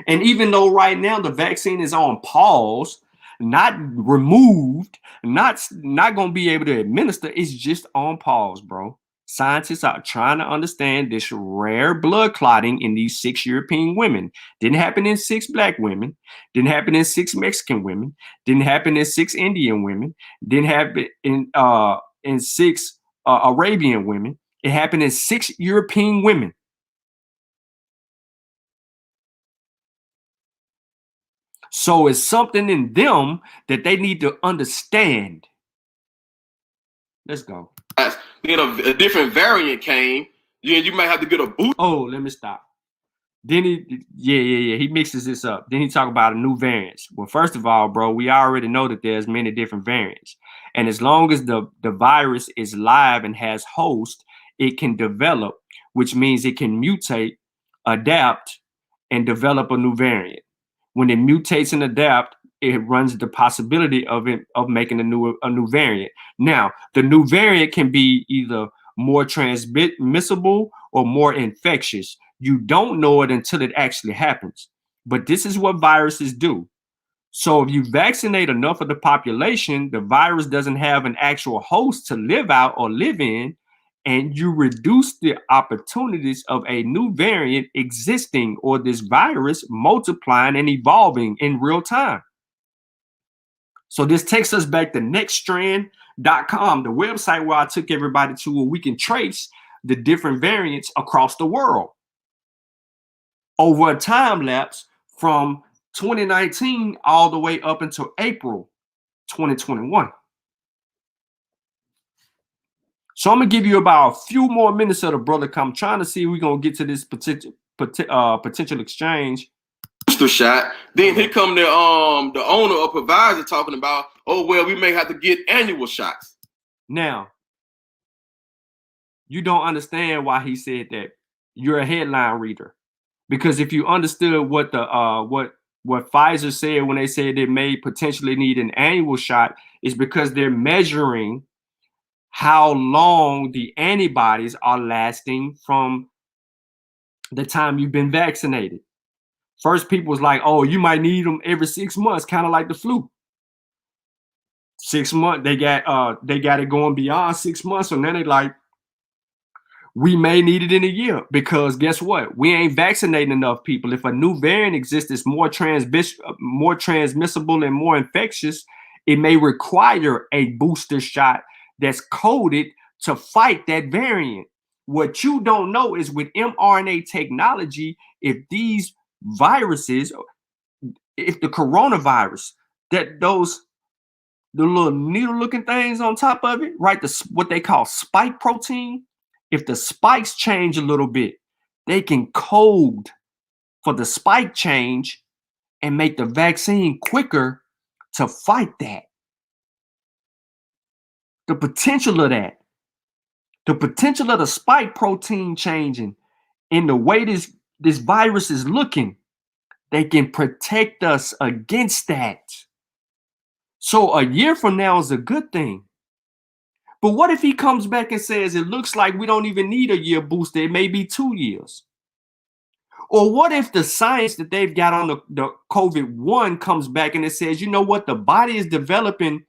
And even though right now the vaccine is on pause, not removed, not going to be able to administer, it's just on pause, bro. Scientists are trying to understand this rare blood clotting in these 6 European women. Didn't happen in 6 Black women. Didn't happen in 6 Mexican women. Didn't happen in 6 Indian women. Didn't happen in 6 Arabian women. It happened in 6 European women. So it's something in them that they need to understand. Let's go. Then a different variant came, then you might have to get a boost. Oh, let me stop. Then he mixes this up. Then he talk about a new variants. Well, first of all, bro, we already know that there's many different variants. And as long as the virus is live and has host, it can develop, which means it can mutate, adapt, and develop a new variant. When it mutates and adapt, it runs the possibility of making a new variant. Now, the new variant can be either more transmissible or more infectious. You don't know it until it actually happens. But this is what viruses do. So if you vaccinate enough of the population, the virus doesn't have an actual host to live out or live in, and you reduce the opportunities of a new variant existing or this virus multiplying and evolving in real time. So this takes us back to nextstrand.com, the website where I took everybody to, where we can trace the different variants across the world over a time lapse from 2019 all the way up until April 2021. So I'm gonna give you about a few more minutes of the brother come, trying to see if we're gonna get to this potential exchange. Booster shot. Then here come the owner or provider talking about, oh well, we may have to get annual shots. Now, you don't understand why he said that. You're a headline reader, because if you understood what the what Pfizer said when they said they may potentially need an annual shot, is because they're measuring how long the antibodies are lasting from the time you've been vaccinated. First, people was like, oh, you might need them every 6 months, kind of like the flu. 6 months, they got it going beyond 6 months. So now they like, we may need it in a year, because guess what? We ain't vaccinating enough people. If a new variant exists, it's more transmissible and more infectious, it may require a booster shot that's coded to fight that variant. What you don't know is with mRNA technology, if these viruses, if the coronavirus, that the little needle looking things on top of it, right? What they call spike protein. If the spikes change a little bit, they can code for the spike change and make the vaccine quicker to fight that. The potential of that, the potential of the spike protein changing in the way this virus is looking, they can protect us against that. So a year from now is a good thing. But what if he comes back and says, it looks like we don't even need a year booster, it may be 2 years? Or what if the science that they've got on the COVID-1 comes back and it says, you know what, the body is developing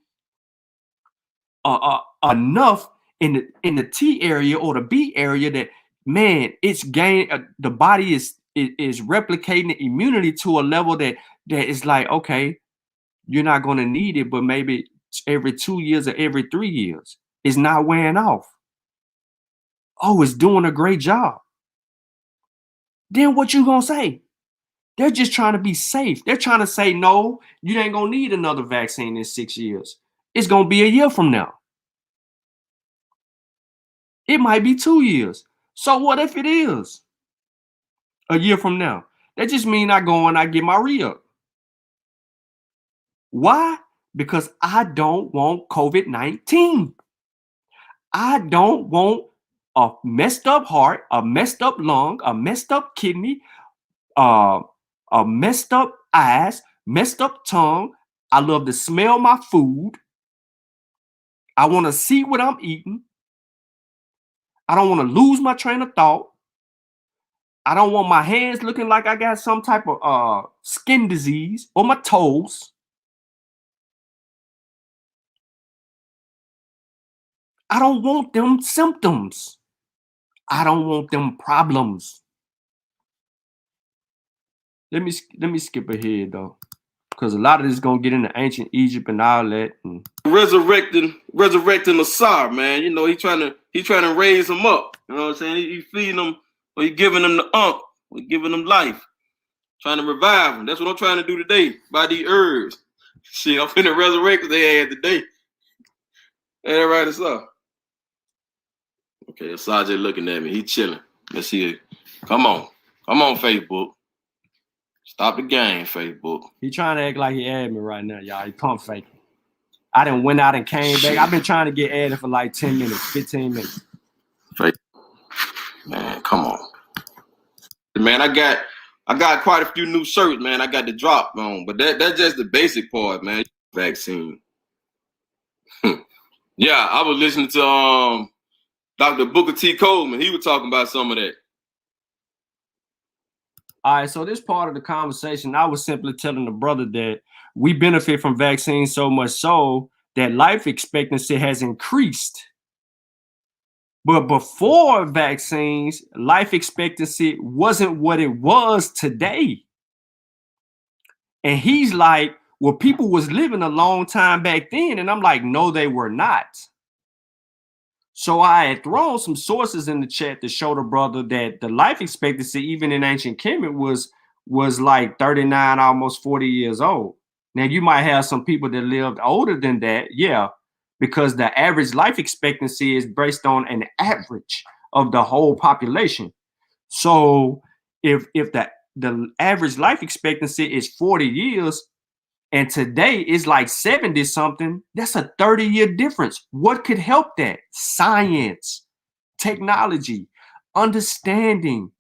enough in the T area or the B area that, man, it's the body is replicating immunity to a level that is like, okay, you're not going to need it, but maybe every 2 years or every 3 years. It's not wearing off. Oh, it's doing a great job. Then what you gonna say? They're just trying to be safe. They're trying to say, no, you ain't gonna need another vaccine in 6 years. It's gonna be a year from now. It might be 2 years. So what if it is a year from now? That just means I go and I get my re-up. Why? Because I don't want COVID-19. I don't want a messed up heart, a messed up lung, a messed up kidney, a messed up eyes, messed up tongue. I love to smell my food. I want to see what I'm eating. I don't want to lose my train of thought. I don't want my hands looking like I got some type of skin disease, or my toes. I don't want them symptoms. I don't want them problems. Let me skip ahead though, because a lot of this is gonna get into ancient Egypt and all that. And resurrecting Messiah, man. You know, he trying to raise him up. You know what I'm saying? He feeding them, or he giving them the or giving them life, trying to revive them. That's what I'm trying to do today by these herbs. Shit, I'm finna resurrect they had today. Ain't that right, Asar? Okay, Asar just looking at me. He chilling. Let's see it. Come on, Facebook. Stop the game, Facebook. He trying to act like he added me right now, y'all. He pump faking. I done went out and came back. I've been trying to get added for like 10 minutes, 15 minutes. Fake. Man, come on. Man, I got quite a few new shirts, man. I got the drop on, but that's just the basic part, man. Vaccine. Yeah, I was listening to Dr. Booker T. Coleman. He was talking about some of that. All right, so this part of the conversation, I was simply telling the brother that we benefit from vaccines so much so that life expectancy has increased. But before vaccines, life expectancy wasn't what it was today. And he's like, Well, people was living a long time back then, and I'm like, no, they were not. So I had thrown some sources in the chat to show the brother that the life expectancy, even in ancient Kemet, was like 39, almost 40 years old. Now you might have some people that lived older than that, yeah, because the average life expectancy is based on an average of the whole population. So if the average life expectancy is 40 years, and today is like 70 something, that's a 30-year difference. What could help that? Science, technology, understanding,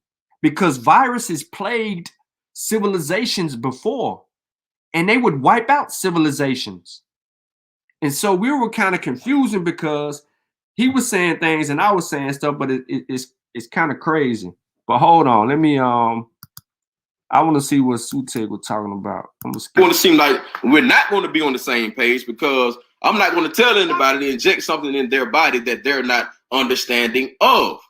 because viruses plagued civilizations before, and they would wipe out civilizations. And so we were kind of confusing because he was saying things and I was saying stuff, but it's kind of crazy. But hold on, let me I want to see what Sutek was talking about. It's going to seem like we're not going to be on the same page because I'm not going to tell anybody to inject something in their body that they're not understanding of.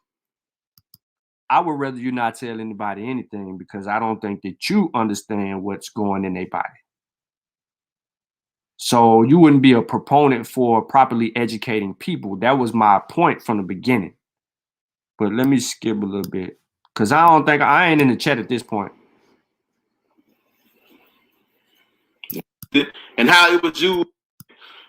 I would rather you not tell anybody anything because I don't think that you understand what's going in their body. So you wouldn't be a proponent for properly educating people. That was my point from the beginning. But let me skip a little bit because I ain't in the chat at this point. And how it was used.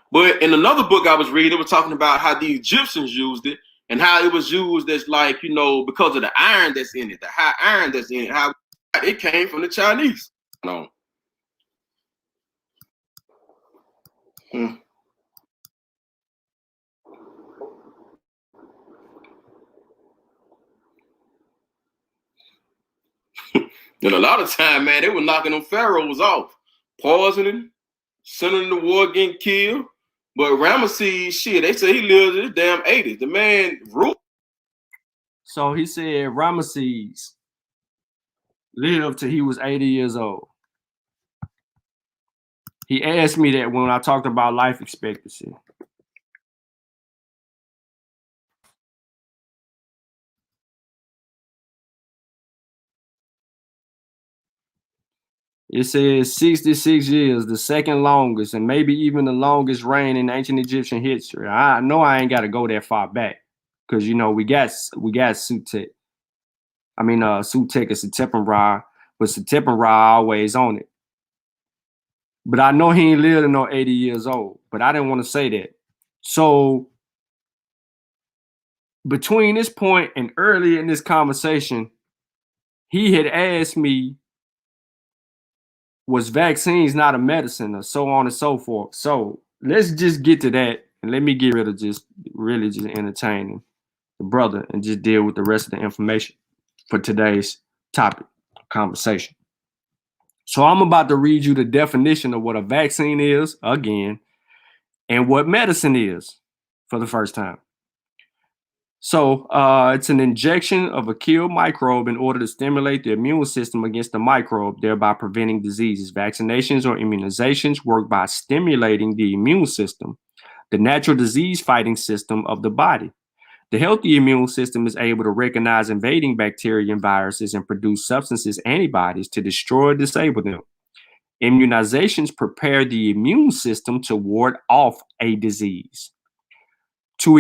But in another book I was reading, it was talking about how the Egyptians used it and how it was used as like, because of the iron that's in it, the high iron that's in it, how it came from the Chinese. No. And a lot of time, man, they were knocking them pharaohs off, poisoning, sending them to war, getting killed. But Ramesses, shit, they say he lived in his damn 80s. The man ruled. So he said Ramesses lived till he was 80 years old. He asked me that when I talked about life expectancy. It says 66 years, the second longest, and maybe even the longest reign in ancient Egyptian history. I know I ain't got to go that far back because we got Sutek. I mean, Sutek is Setepen-Ra, but Setepen-Ra always on it. But I know he ain't lived no 80 years old, but I didn't want to say that. So between this point and early in this conversation, he had asked me, was vaccines not a medicine, or so on and so forth. So let's just get to that, and let me get rid of just entertaining the brother and just deal with the rest of the information for today's topic conversation. So I'm about to read you the definition of what a vaccine is again, and what medicine is for the first time. So it's an injection of a killed microbe in order to stimulate the immune system against the microbe, thereby preventing diseases. Vaccinations or immunizations work by stimulating the immune system, the natural disease-fighting system of the body. The healthy immune system is able to recognize invading bacteria and viruses and produce substances, antibodies, to destroy or disable them. Immunizations prepare the immune system to ward off a disease. To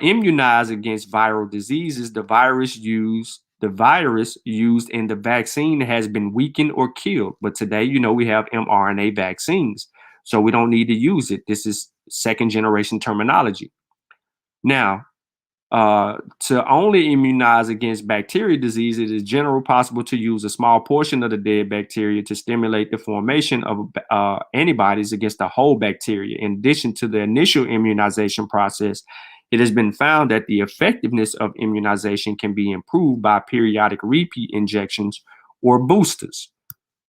immunize against viral diseases, the virus used in the vaccine has been weakened or killed. But today, we have mRNA vaccines, so we don't need to use it. This is second generation terminology. Now, to only immunize against bacteria disease, it is generally possible to use a small portion of the dead bacteria to stimulate the formation of antibodies against the whole bacteria. In addition to the initial immunization process, it has been found that the effectiveness of immunization can be improved by periodic repeat injections or boosters.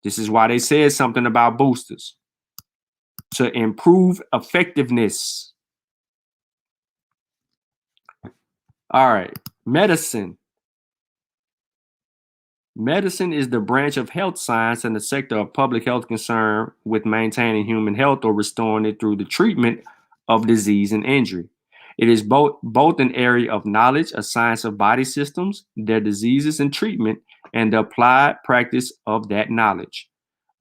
This is why they said something about boosters. To improve effectiveness. All right, medicine. Medicine is the branch of health science and the sector of public health concerned with maintaining human health or restoring it through the treatment of disease and injury. It is both an area of knowledge, a science of body systems, their diseases and treatment, and the applied practice of that knowledge.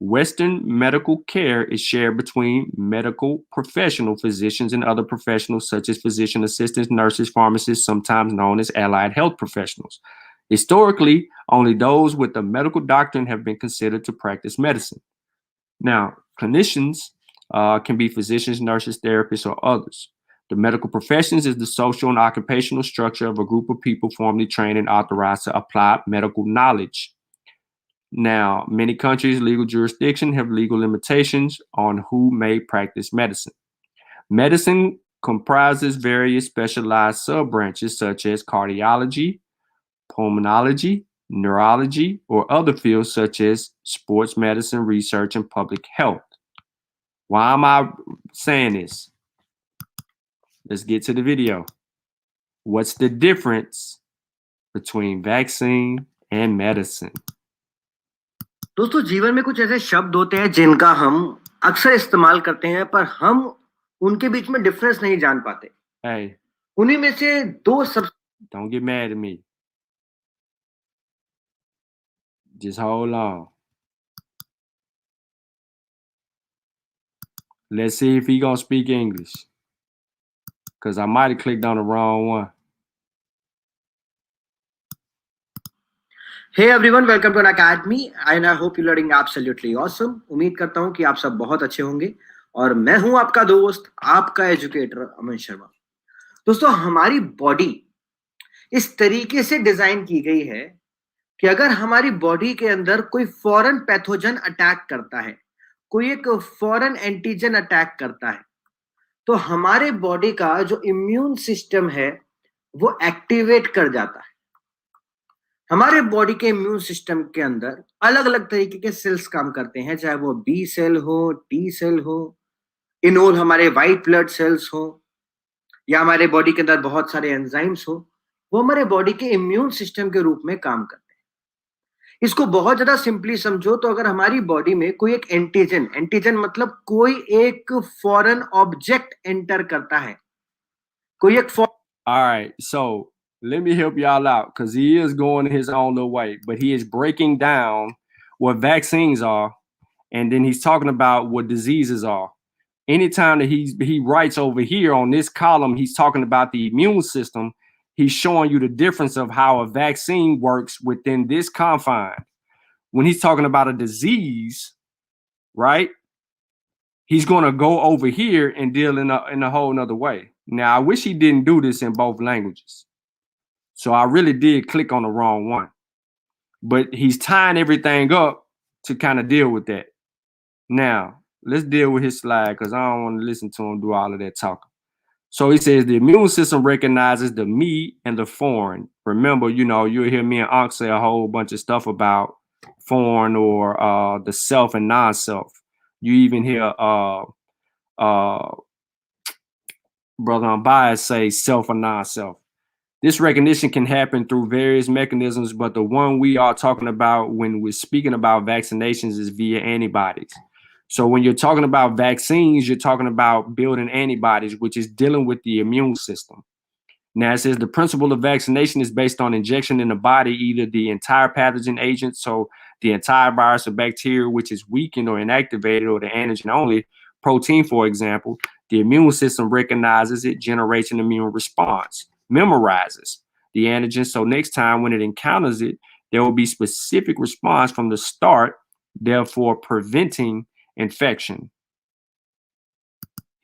Western medical care is shared between medical professional physicians and other professionals such as physician assistants, nurses, pharmacists, sometimes known as allied health professionals. Historically, only those with a medical doctrine have been considered to practice medicine. Now, clinicians can be physicians, nurses, therapists, or others. The medical professions is the social and occupational structure of a group of people formally trained and authorized to apply medical knowledge. Now, many countries' legal jurisdiction have legal limitations on who may practice medicine. Medicine comprises various specialized sub-branches such as cardiology, pulmonology, neurology, or other fields such as sports medicine, research, and public health. Why am I saying this? Let's get to the video. What's the difference between vaccine and medicine? दोस्तों, जीवन में कुछ ऐसे शब्द होते हैं जिनका हम अक्सर इस्तेमाल करते हैं, पर हम उनके बीच में डिफरेंस नहीं जान पाते। Hey, उन्हीं में से दो सब don't get mad at me. Just hold on. Let's see if he gonna speak English. Because I might have clicked on the wrong one. Hey everyone, welcome to an academy and I hope you're learning absolutely awesome. उम्मीद करता हूं कि आप सब बहुत अच्छे होंगे और मैं हूं आपका दोस्त, आपका एजुकेटर अमन शर्मा। दोस्तों, हमारी बॉडी इस तरीके से डिजाइन की गई है कि अगर हमारी बॉडी के अंदर कोई फॉरेन पैथोजन अटैक करता है, कोई एक फॉरेन एंटीजन अटैक करता है, तो हमारे बॉडी का जो इम्यून सिस्टम है वो एक्टिवेट कर जाता है। हमारे बॉडी के इम्यून सिस्टम के अंदर अलग अलग तरीके के सेल्स काम करते हैं, चाहे वो बी सेल हो, टी सेल हो, इनोल हमारे व्हाइट ब्लड सेल्स हो, या हमारे बॉडी के अंदर बहुत सारे एंजाइम्स हो, वो हमारे बॉडी के इम्यून सिस्टम के रूप में काम करते हैं। इसको बहुत ज्यादा सिंपली समझो तो अगर हमारी बॉडी में कोई एक एंटीजन मतलब कोई एक फॉरेन ऑब्जेक्ट एंटर करता है, कोई एक All right, so let me help y'all out because he is going his own little way, but he is breaking down what vaccines are, and then he's talking about what diseases are. Anytime that he writes over here on this column, he's talking about the immune system. He's showing you the difference of how a vaccine works within this confine. When he's talking about a disease, right, he's going to go over here and deal in a whole nother way. Now, I wish he didn't do this in both languages. So I really did click on the wrong one. But he's tying everything up to kind of deal with that. Now, let's deal with his slide because I don't want to listen to him do all of that talking. So he says the immune system recognizes the me and the foreign. Remember, you'll hear me and Ankh say a whole bunch of stuff about foreign or the self and non-self. You even hear Brother Unbiased say self or non-self. This recognition can happen through various mechanisms, but the one we are talking about when we're speaking about vaccinations is via antibodies. So when you're talking about vaccines, you're talking about building antibodies, which is dealing with the immune system. Now, it says the principle of vaccination is based on injection in the body, either the entire pathogen agent, so the entire virus or bacteria, which is weakened or inactivated, or the antigen only protein, for example. The immune system recognizes it, generates an immune response, memorizes the antigen. So next time when it encounters it, there will be specific response from the start, therefore preventing infection.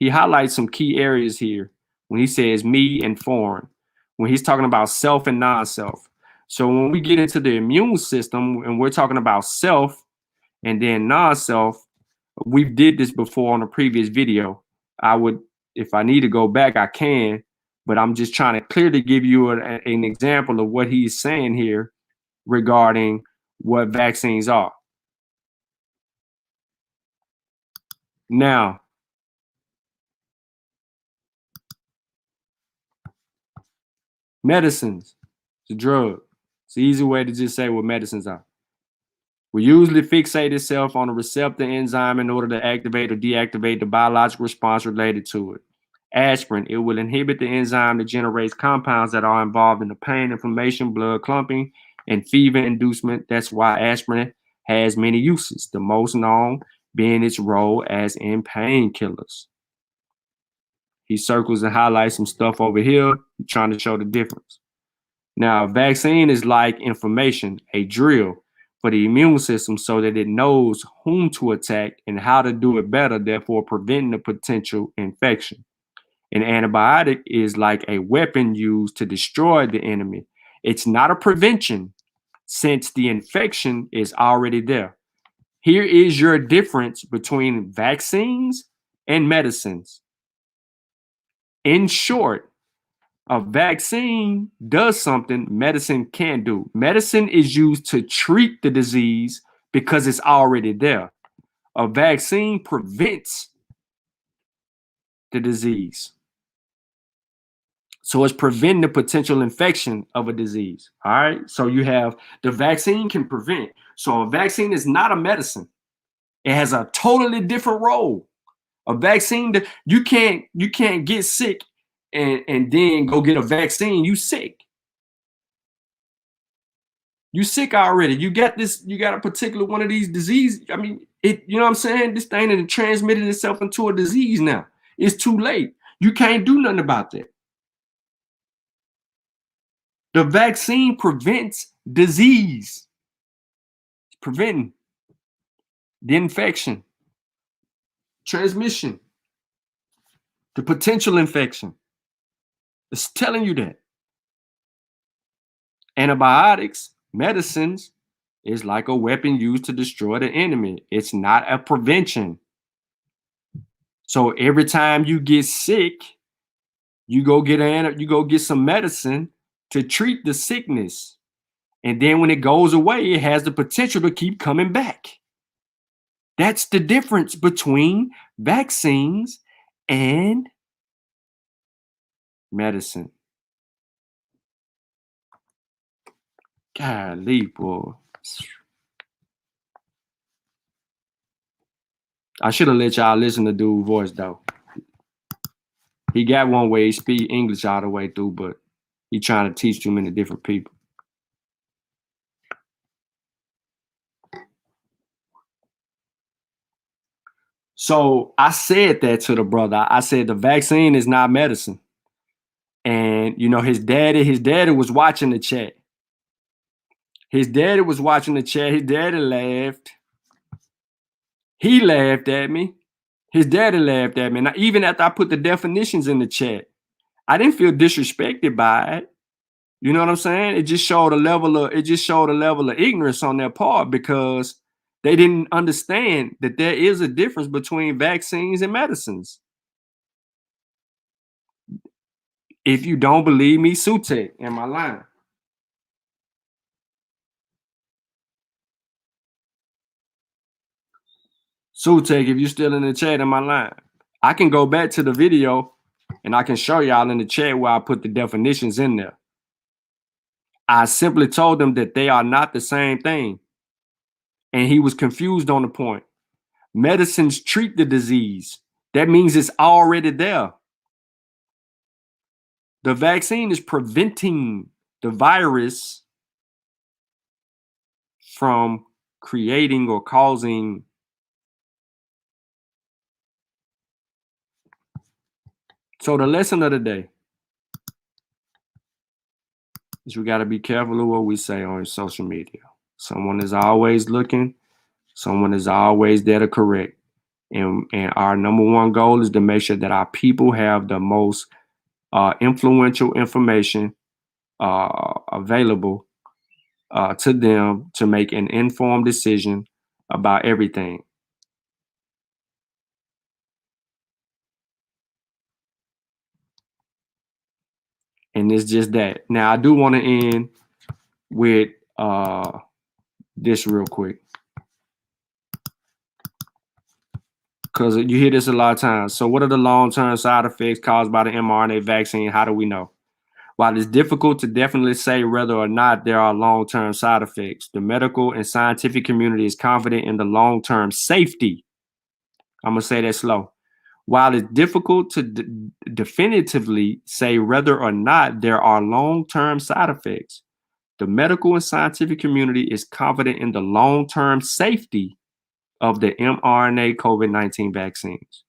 He highlights some key areas here when he says me and foreign, when he's talking about self and non-self. So when we get into the immune system and we're talking about self and then non-self, we did this before on a previous video. I would, if I need to go back, I can, but I'm just trying to clearly give you an example of what he's saying here regarding what vaccines are. Now, medicines, it's a drug. It's an easy way to just say what medicines are. We usually fixate itself on a receptor enzyme in order to activate or deactivate the biological response related to it. Aspirin, it will inhibit the enzyme that generates compounds that are involved in the pain, inflammation, blood clumping, and fever inducement. That's why aspirin has many uses, the most known being its role as in painkillers. He circles and highlights some stuff over here, trying to show the difference. Now, a vaccine is like information, a drill for the immune system so that it knows whom to attack and how to do it better, therefore preventing a potential infection. An antibiotic is like a weapon used to destroy the enemy. It's not a prevention since the infection is already there. Here is your difference between vaccines and medicines. In short, a vaccine does something medicine can't do. Medicine is used to treat the disease because it's already there. A vaccine prevents the disease. So it's preventing the potential infection of a disease. All right. So you have the vaccine can prevent. So a vaccine is not a medicine. It has a totally different role. A vaccine, you can't get sick and then go get a vaccine. You sick. You sick already. You got a particular one of these diseases. I mean, you know what I'm saying? This thing has transmitted itself into a disease now. It's too late. You can't do nothing about that. The vaccine prevents disease. It's preventing the infection, transmission, the potential infection. It's telling you that. Antibiotics, medicines, is like a weapon used to destroy the enemy. It's not a prevention. So every time you get sick, you go get some medicine to treat the sickness. And then when it goes away, it has the potential to keep coming back. That's the difference between vaccines and medicine. Golly, boy. I should have let y'all listen to dude's voice, though. He got one way he speak English all the way through, but he trying to teach too many different people. So I said that to the brother. I said the vaccine is not medicine. And, you know, his daddy was watching the chat. His daddy was watching the chat. His daddy laughed. He laughed at me. His daddy laughed at me. And even after I put the definitions in the chat, I didn't feel disrespected by it. You know what I'm saying? It just showed a level of ignorance on their part because they didn't understand that there is a difference between vaccines and medicines. If you don't believe me, Sutek, am I lying? Sutek, if you're still in the chat, am I lying? I can go back to the video and I can show y'all in the chat where I put the definitions in there. I simply told them that they are not the same thing. And he was confused on the point. Medicines treat the disease. That means it's already there. The vaccine is preventing the virus from creating or causing So the lesson of the day is we got to be careful of what we say on social media. Someone is always looking. Someone is always there to correct. And our number one goal is to make sure that our people have the most influential information available to them to make an informed decision about everything. And it's just that. Now, I do want to end with this real quick. Because you hear this a lot of times. So what are the long-term side effects caused by the mRNA vaccine? How do we know? While it's difficult to definitely say whether or not there are long-term side effects, the medical and scientific community is confident in the long-term safety. I'm going to say that slow. While it's difficult to definitively say whether or not there are long-term side effects, the medical and scientific community is confident in the long-term safety of the mRNA COVID-19 vaccines.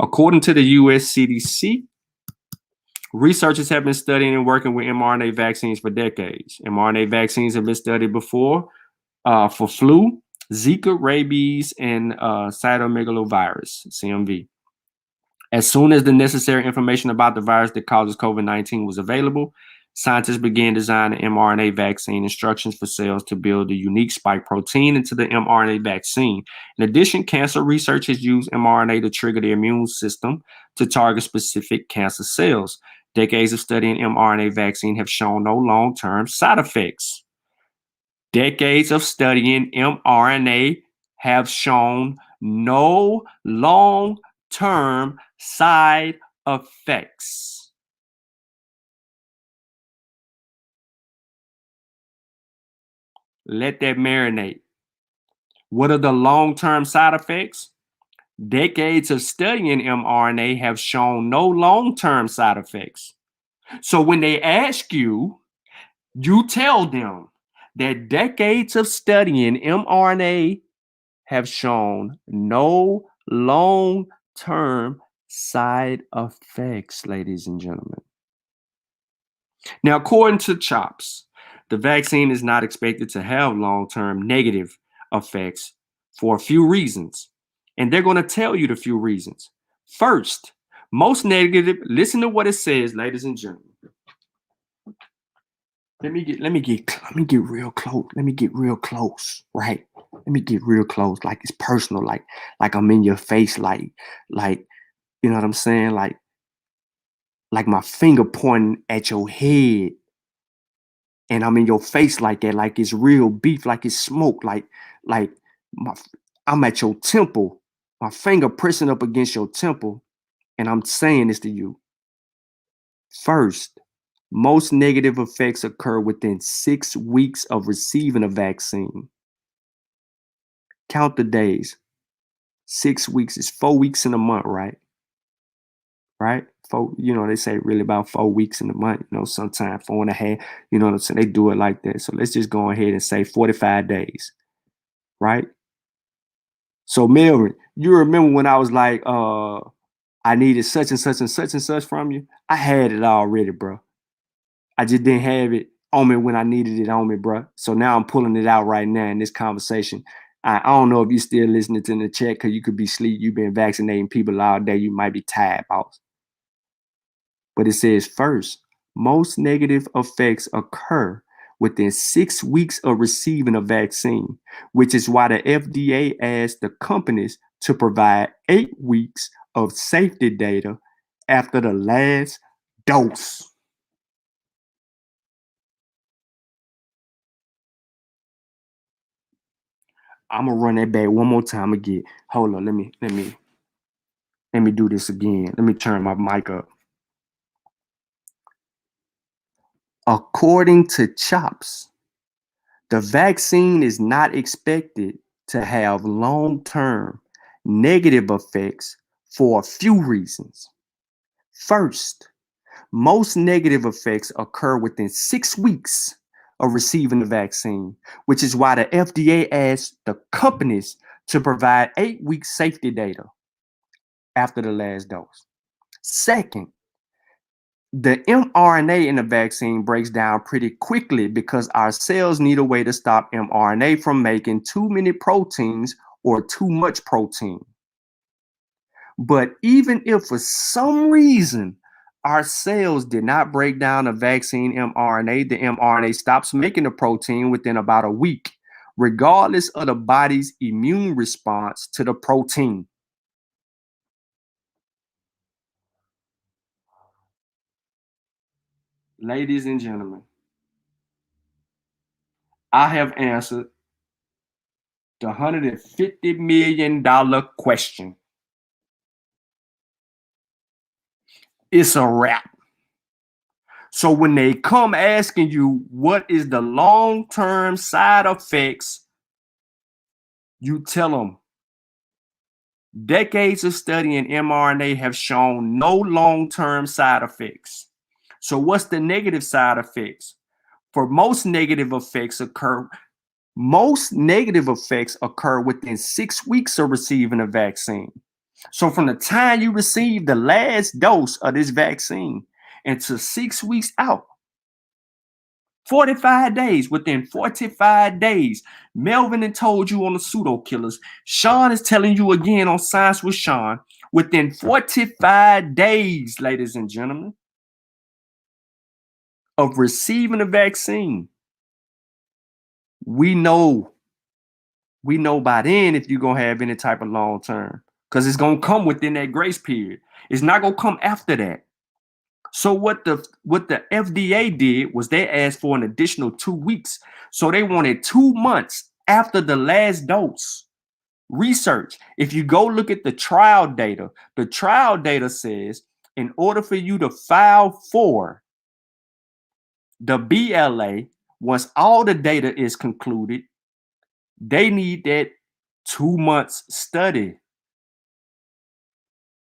According to the US CDC, researchers have been studying and working with mRNA vaccines for decades. mRNA vaccines have been studied before for flu, Zika, rabies, and cytomegalovirus, CMV. As soon as the necessary information about the virus that causes COVID-19 was available, scientists began designing mRNA vaccine instructions for cells to build the unique spike protein into the mRNA vaccine. In addition, cancer research has used mRNA to trigger the immune system to target specific cancer cells. Decades of studying mRNA vaccine have shown no long-term side effects. Decades of studying mRNA have shown no long-term side effects. Let that marinate. What are the long-term side effects? Decades of studying mRNA have shown no long-term side effects. So when they ask you, you tell them that decades of studying mRNA have shown no long-term side effects, ladies and gentlemen. Now, according to CHOPS, the vaccine is not expected to have long-term negative effects for a few reasons. And they're going to tell you the few reasons. First, most negative, listen to what it says, ladies and gentlemen. Let me get real close. Let me get real close, right? Let me get real close, like it's personal, like I'm in your face, like you know what I'm saying, like my finger pointing at your head, and I'm in your face like that, like it's real beef, like it's smoke, like I'm at your temple, my finger pressing up against your temple, and I'm saying this to you. First, most negative effects occur within 6 weeks of receiving a vaccine. Count the days. 6 weeks is 4 weeks in a month, right? Right? They say really about 4 weeks in a month, sometimes 4.5, you know what I'm saying? They do it like that. So let's just go ahead and say 45 days, right? So Melvin, you remember when I was like, I needed such and such and such and such from you? I had it already, bro. I just didn't have it on me when I needed it on me, bro. So now I'm pulling it out right now in this conversation. I don't know if you're still listening to the chat because you could be asleep. You've been vaccinating people all day. You might be tired, boss. But it says first, most negative effects occur within 6 weeks of receiving a vaccine, which is why the FDA asked the companies to provide 8 weeks of safety data after the last dose. I'm gonna run that back one more time again. Hold on, let me do this again. Let me turn my mic up. According to CHOPS, the vaccine is not expected to have long-term negative effects for a few reasons. First, most negative effects occur within 6 weeks of receiving the vaccine, which is why the FDA asked the companies to provide 8 weeks safety data after the last dose. Second, the mRNA in the vaccine breaks down pretty quickly because our cells need a way to stop mRNA from making too many proteins or too much protein. But even if for some reason our cells did not break down the vaccine mRNA, the mRNA stops making the protein within about a week, regardless of the body's immune response to the protein. Ladies and gentlemen, I have answered the $150 million question. It's a wrap. So when they come asking you what is the long-term side effects, you tell them decades of studying mRNA have shown no long-term side effects. So what's the negative side effects? most negative effects occur within 6 weeks of receiving a vaccine. So from the time you receive the last dose of this vaccine until 6 weeks out, 45 days, within 45 days, Melvin had told you on the pseudo killers. Shawn is telling you again on Science with Shawn, within 45 days, ladies and gentlemen, of receiving a vaccine, we know by then if you're going to have any type of long term, because it's going to come within that grace period. It's not going to come after that. So what the FDA did was they asked for an additional 2 weeks. So they wanted 2 months after the last dose. Research. If you go look at the trial data says in order for you to file for the BLA, once all the data is concluded, they need that 2 months study.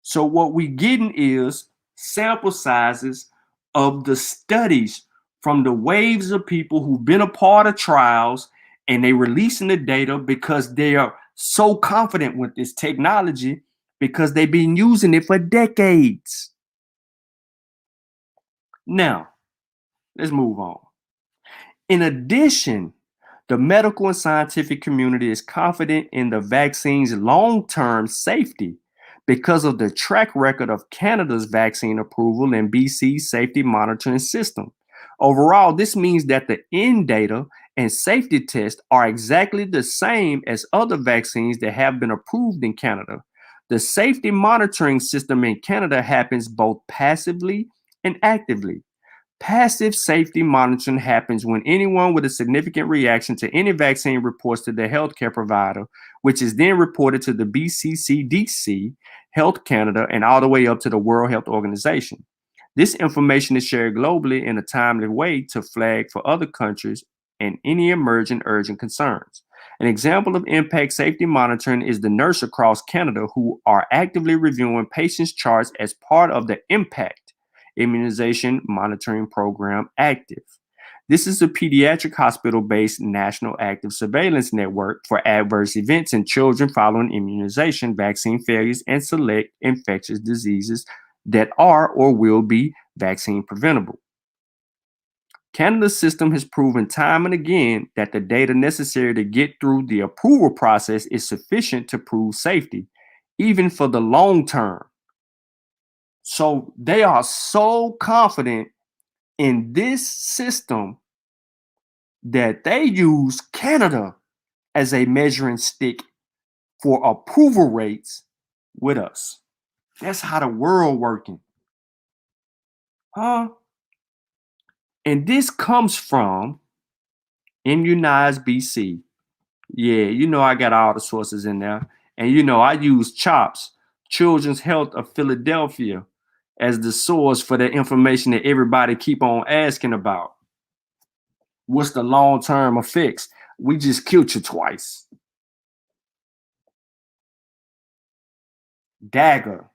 So what we getting is sample sizes of the studies from the waves of people who've been a part of trials, and they releasing the data because they are so confident with this technology because they've been using it for decades. Now, let's move on. In addition, the medical and scientific community is confident in the vaccine's long-term safety because of the track record of Canada's vaccine approval and BC's safety monitoring system. Overall, this means that the end data and safety tests are exactly the same as other vaccines that have been approved in Canada. The safety monitoring system in Canada happens both passively and actively. Passive safety monitoring happens when anyone with a significant reaction to any vaccine reports to the healthcare provider, which is then reported to the BCCDC, Health Canada, and all the way up to the World Health Organization. This information is shared globally in a timely way to flag for other countries and any emerging urgent concerns. An example of impact safety monitoring is the nurse across Canada who are actively reviewing patients' charts as part of the impact immunization monitoring program active. This is a pediatric hospital-based national active surveillance network for adverse events in children following immunization, vaccine failures, and select infectious diseases that are or will be vaccine preventable. Canada's system has proven time and again that the data necessary to get through the approval process is sufficient to prove safety, even for the long term. So they are so confident in this system that they use Canada as a measuring stick for approval rates with us. That's how the world working. Huh? And this comes from Immunize BC. Yeah, you know I got all the sources in there. And you know I use CHOPS, Children's Health of Philadelphia, as the source for the information that everybody keep on asking about. What's the long-term effects? We just killed you twice. Dagger.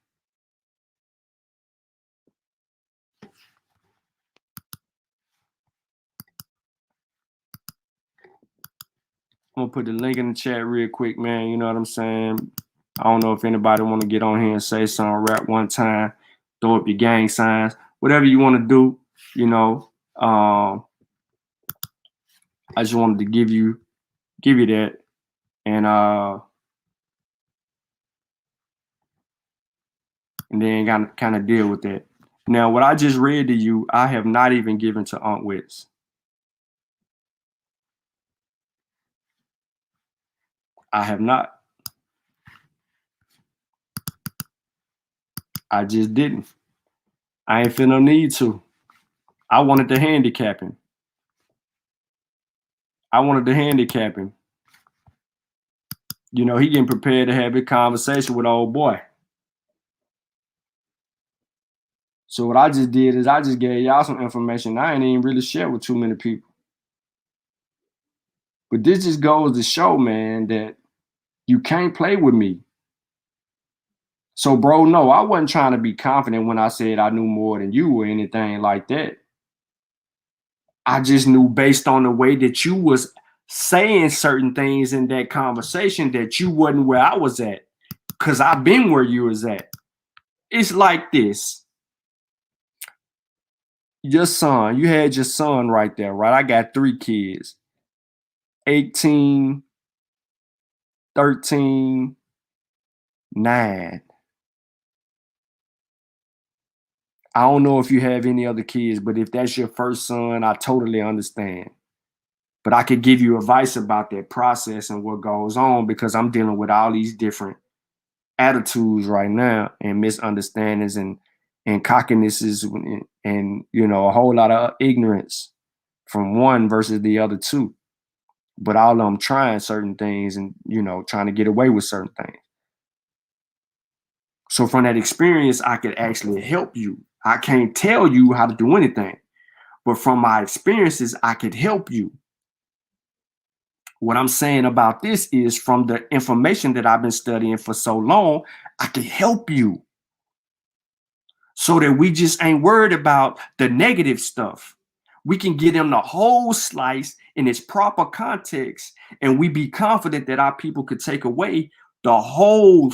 I'm gonna put the link in the chat real quick, man. You know what I'm saying? I don't know if anybody want to get on here and say something, rap one time, throw up your gang signs, whatever you want to do. You know, I just wanted to give you that, and then kind of deal with that. Now, what I just read to you, I have not even given to Aunt Wits. I have not. I just didn't. I ain't feel no need to. I wanted to handicap him. You know, he getting prepared to have a conversation with old boy. So what I just did is I just gave y'all some information I ain't even really share with too many people. But this just goes to show, man, that you can't play with me. So, bro, no, I wasn't trying to be confident when I said I knew more than you or anything like that. I just knew based on the way that you was saying certain things in that conversation that you wasn't where I was at, because I've been where you was at. It's like this. Your son, you had your son right there, right? I got 3 kids, 18, 13, 9. I don't know if you have any other kids, but if that's your first son, I totally understand. But I could give you advice about that process and what goes on, because I'm dealing with all these different attitudes right now and misunderstandings and cockinesses and you know, a whole lot of ignorance from one versus the other two. But all of them trying certain things and, you know, trying to get away with certain things. So from that experience, I could actually help you. I can't tell you how to do anything, but from my experiences, I could help you. What I'm saying about this is, from the information that I've been studying for so long, I can help you so that we just ain't worried about the negative stuff. We can get them the whole slice in its proper context, and we be confident that our people could take away the whole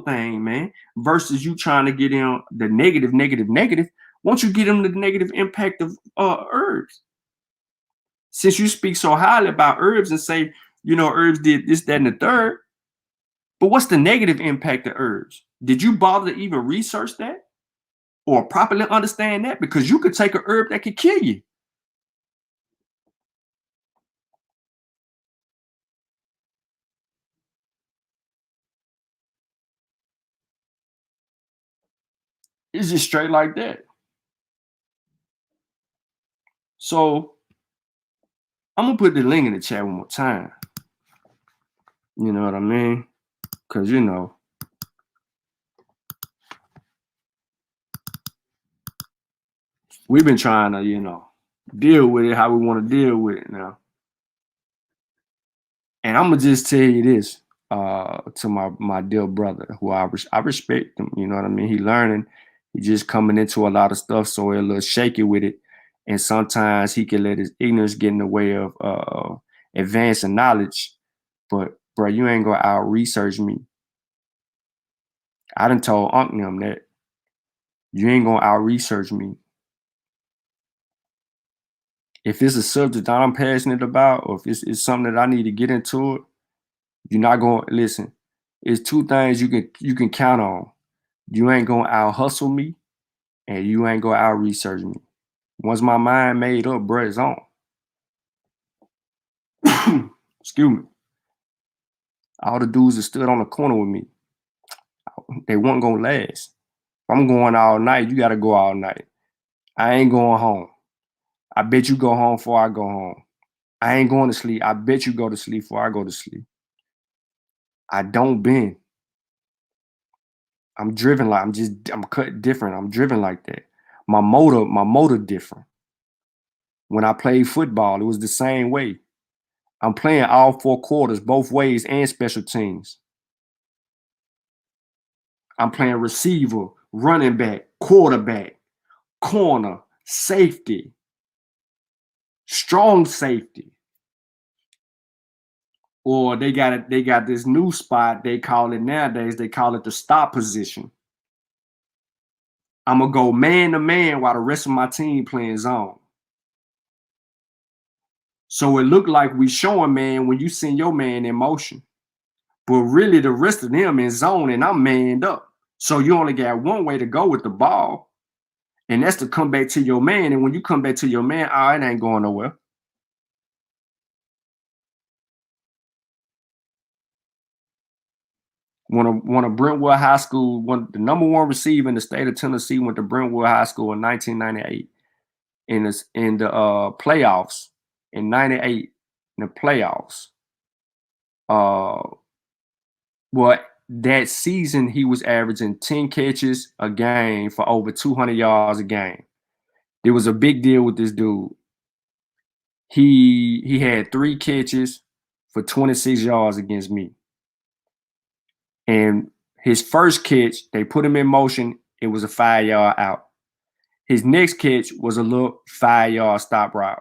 thing, man, versus you trying to get in the negative. Once you get them the negative impact of herbs, since you speak so highly about herbs and say, you know, herbs did this, that, and the third, but what's the negative impact of herbs? Did you bother to even research that or properly understand that? Because you could take a herb that could kill you. It's just straight like that. So I'm gonna put the link in the chat one more time. You know what I mean? Because, you know, we've been trying to, you know, deal with it how we want to deal with it now. And I'm gonna just tell you this to my dear brother, who I respect him. You know what I mean? He learning, he just coming into a lot of stuff, so he's a little shaky with it, and sometimes he can let his ignorance get in the way of advancing knowledge. But bro, you ain't gonna out research me. I done told Unc them that you ain't gonna out research me. If it's a subject that I'm passionate about, or if it's something that I need to get into it, you're not gonna listen. It's 2 things you can count on. You ain't gonna out hustle me, and you ain't gonna out research me. Once my mind made up, bro, it's on. Excuse me. All the dudes that stood on the corner with me, they weren't gonna last. If I'm going all night, you gotta go all night. I ain't going home. I bet you go home before I go home. I ain't going to sleep. I bet you go to sleep before I go to sleep. I don't bend. I'm driven like I'm cut different. I'm driven like that. My motor different. When I played football, it was the same way. I'm playing all 4 quarters, both ways, and special teams. I'm playing receiver, running back, quarterback, corner, safety, strong safety. Or they got this new spot, they call it nowadays, they call it the stop position. I'm gonna go man to man while the rest of my team playing zone. So it looked like we showing man when you send your man in motion, but really the rest of them in zone and I'm manned up. So you only got one way to go with the ball, and that's to come back to your man. And when you come back to your man, it ain't going nowhere. One of Brentwood High School, the number 1 receiver in the state of Tennessee, went to Brentwood High School in 1998 in the playoffs. In 98, in the playoffs. Well, that season he was averaging 10 catches a game for over 200 yards a game. There was a big deal with this dude. He had 3 catches for 26 yards against me. And his first catch, they put him in motion. It was a 5-yard out. His next catch was a little 5-yard stop route.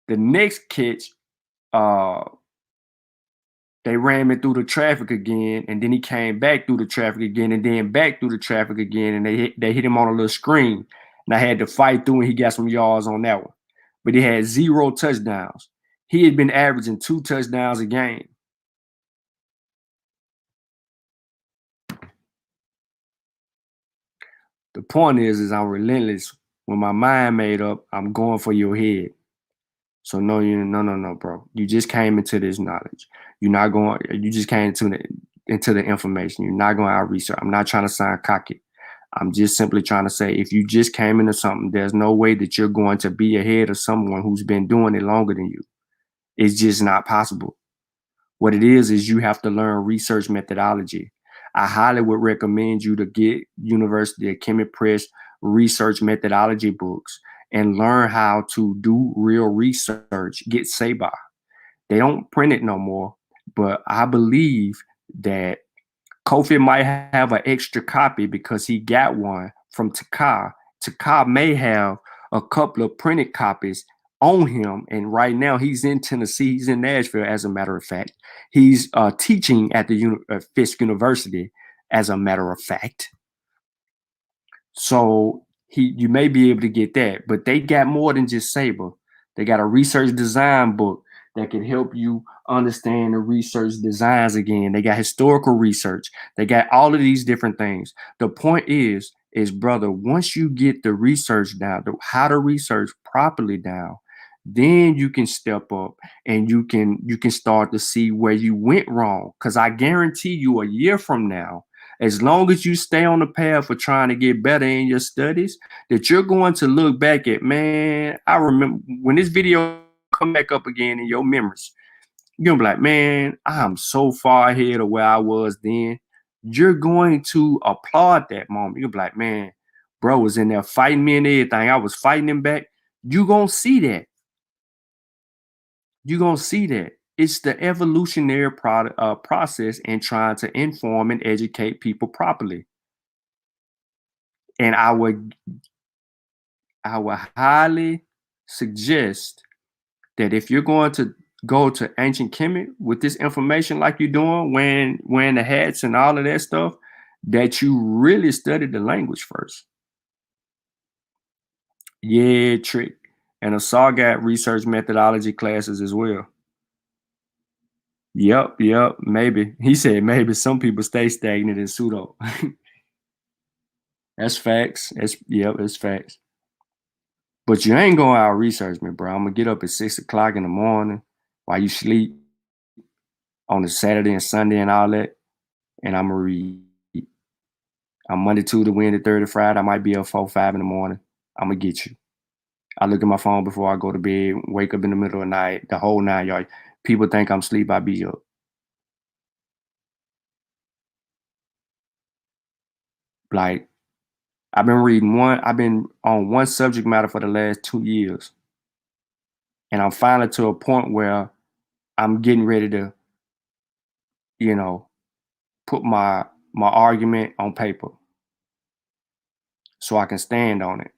The next catch, they ran me through the traffic again, and then he came back through the traffic again, and then back through the traffic again, and they hit him on a little screen, and I had to fight through, and he got some yards on that one. But he had 0 touchdowns. He had been averaging 2 touchdowns a game. The point is I'm relentless. When my mind made up, I'm going for your head. So no, bro. You just came into this knowledge. You just came into the information. You're not going out research. I'm not trying to sound cocky. I'm just simply trying to say, if you just came into something, there's no way that you're going to be ahead of someone who's been doing it longer than you. It's just not possible. What it is you have to learn research methodology. I highly would recommend you to get University of Chemistry Press research methodology books and learn how to do real research. Get SABA. They don't print it no more, but I believe that Kofi might have an extra copy because he got one from Taka. Taka may have a couple of printed copies on him, and right now he's in Tennessee. He's in Nashville, as a matter of fact. He's teaching at the Fisk University, as a matter of fact. So you may be able to get that, but they got more than just Sabre. They got a research design book that can help you understand the research designs again. They got historical research. They got all of these different things. The point is brother, once you get the research down, how to research properly down, then you can step up and you can start to see where you went wrong. Because I guarantee you, a year from now, as long as you stay on the path for trying to get better in your studies, that you're going to look back at, man, I remember when this video come back up again in your memories, you're going to be like, man, I'm so far ahead of where I was then. You're going to applaud that moment. You'll be like, man, bro was in there fighting me and everything. I was fighting him back. You're going to see that. You're going to see that. It's the evolutionary process in trying to inform and educate people properly. And I would highly suggest that if you're going to go to ancient Kemet with this information like you're doing, wearing the hats and all of that stuff, that you really study the language first. Yeah, Trick. And Asar got research methodology classes as well. Yep, maybe. He said maybe some people stay stagnant in pseudo. That's facts. It's facts. But you ain't going out research me, bro. I'm gonna get up at 6 o'clock in the morning while you sleep on a Saturday and Sunday and all that, and I'm gonna read. I'm Monday, Tuesday, Wednesday, Thursday, Friday. I might be up 4, 5 in the morning. I'm gonna get you. I look at my phone before I go to bed, wake up in the middle of the night, the whole 9 yards. People think I'm asleep, I be up. Like, I've been on one subject matter for the last 2 years. And I'm finally to a point where I'm getting ready to, put my argument on paper so I can stand on it.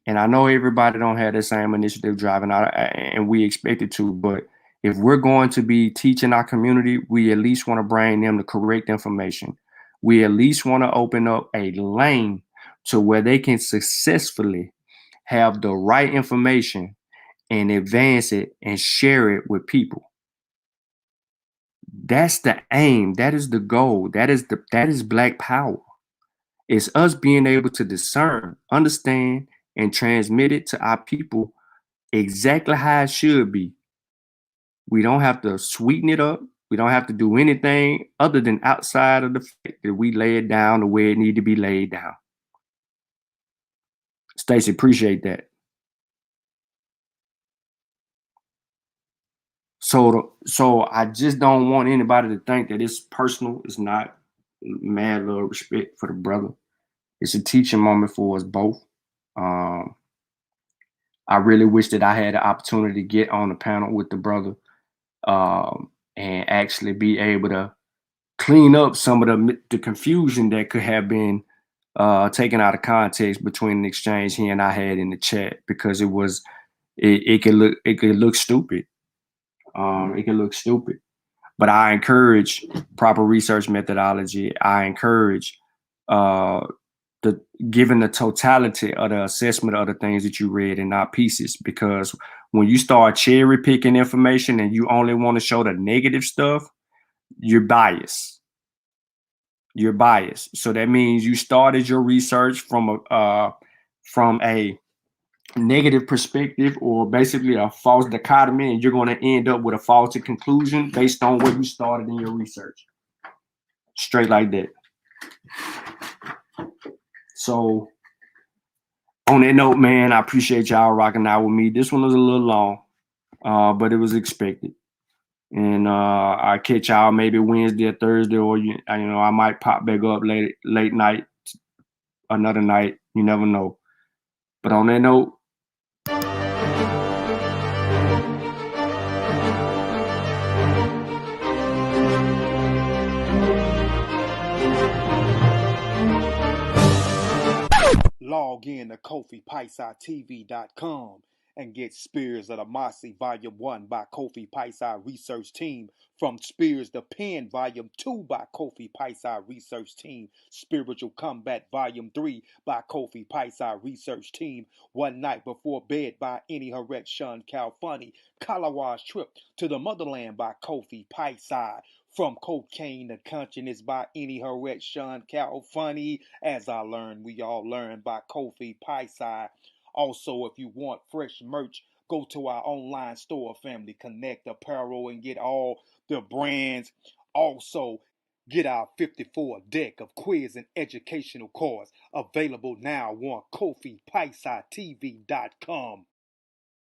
And I know everybody don't have the same initiative driving out, and we expect it to, but if we're going to be teaching our community, we at least want to bring them the correct information. We at least want to open up a lane to where they can successfully have the right information and advance it and share it with people. That's the aim. That is the goal. That is Black power. It's us being able to discern, understand, and transmit it to our people exactly how it should be. We don't have to sweeten it up. We don't have to do anything other than outside of the fact that we lay it down the way it need to be laid down. Stacey, appreciate that. So I just don't want anybody to think that it's personal. It's not. Mad love, respect for the brother. It's a teaching moment for us both. I really wish that I had the opportunity to get on the panel with the brother and actually be able to clean up some of the confusion that could have been taken out of context between the exchange he and I had in the chat, because it could look stupid. It could look stupid. But I encourage proper research methodology. I encourage given the totality of the assessment of the things that you read and not pieces, because when you start cherry picking information and you only want to show the negative stuff, you're biased. You're biased. So that means you started your research from a negative perspective, or basically a false dichotomy, and you're going to end up with a faulty conclusion based on what you started in your research. Straight like that. So on that note, man, I appreciate y'all rocking out with me. This one was a little long, but it was expected. And I'll catch y'all maybe Wednesday or Thursday, or I might pop back up late night, another night. You never know. But on that note, Log in to KofiPaisaTV.com and get Spears of the Mossy Volume 1 by Kofi Paisa Research Team, from Spears the Pen Volume 2 by Kofi Paisa Research Team, Spiritual Combat Volume 3 by Kofi Paisa Research Team, One Night Before Bed by Any Harret Shawn Calfunny, Kalawa's Trip to the Motherland by Kofi Paisa, From Cocaine to Consciousness by Any Harret Shawn Calfunny, As I Learned, We All Learn by Kofi Paisa. Also, if you want fresh merch, go to our online store, Family Connect Apparel, and get all the brands. Also, get our 54 deck of quiz and educational cards available now on KofiPaisaTV.com.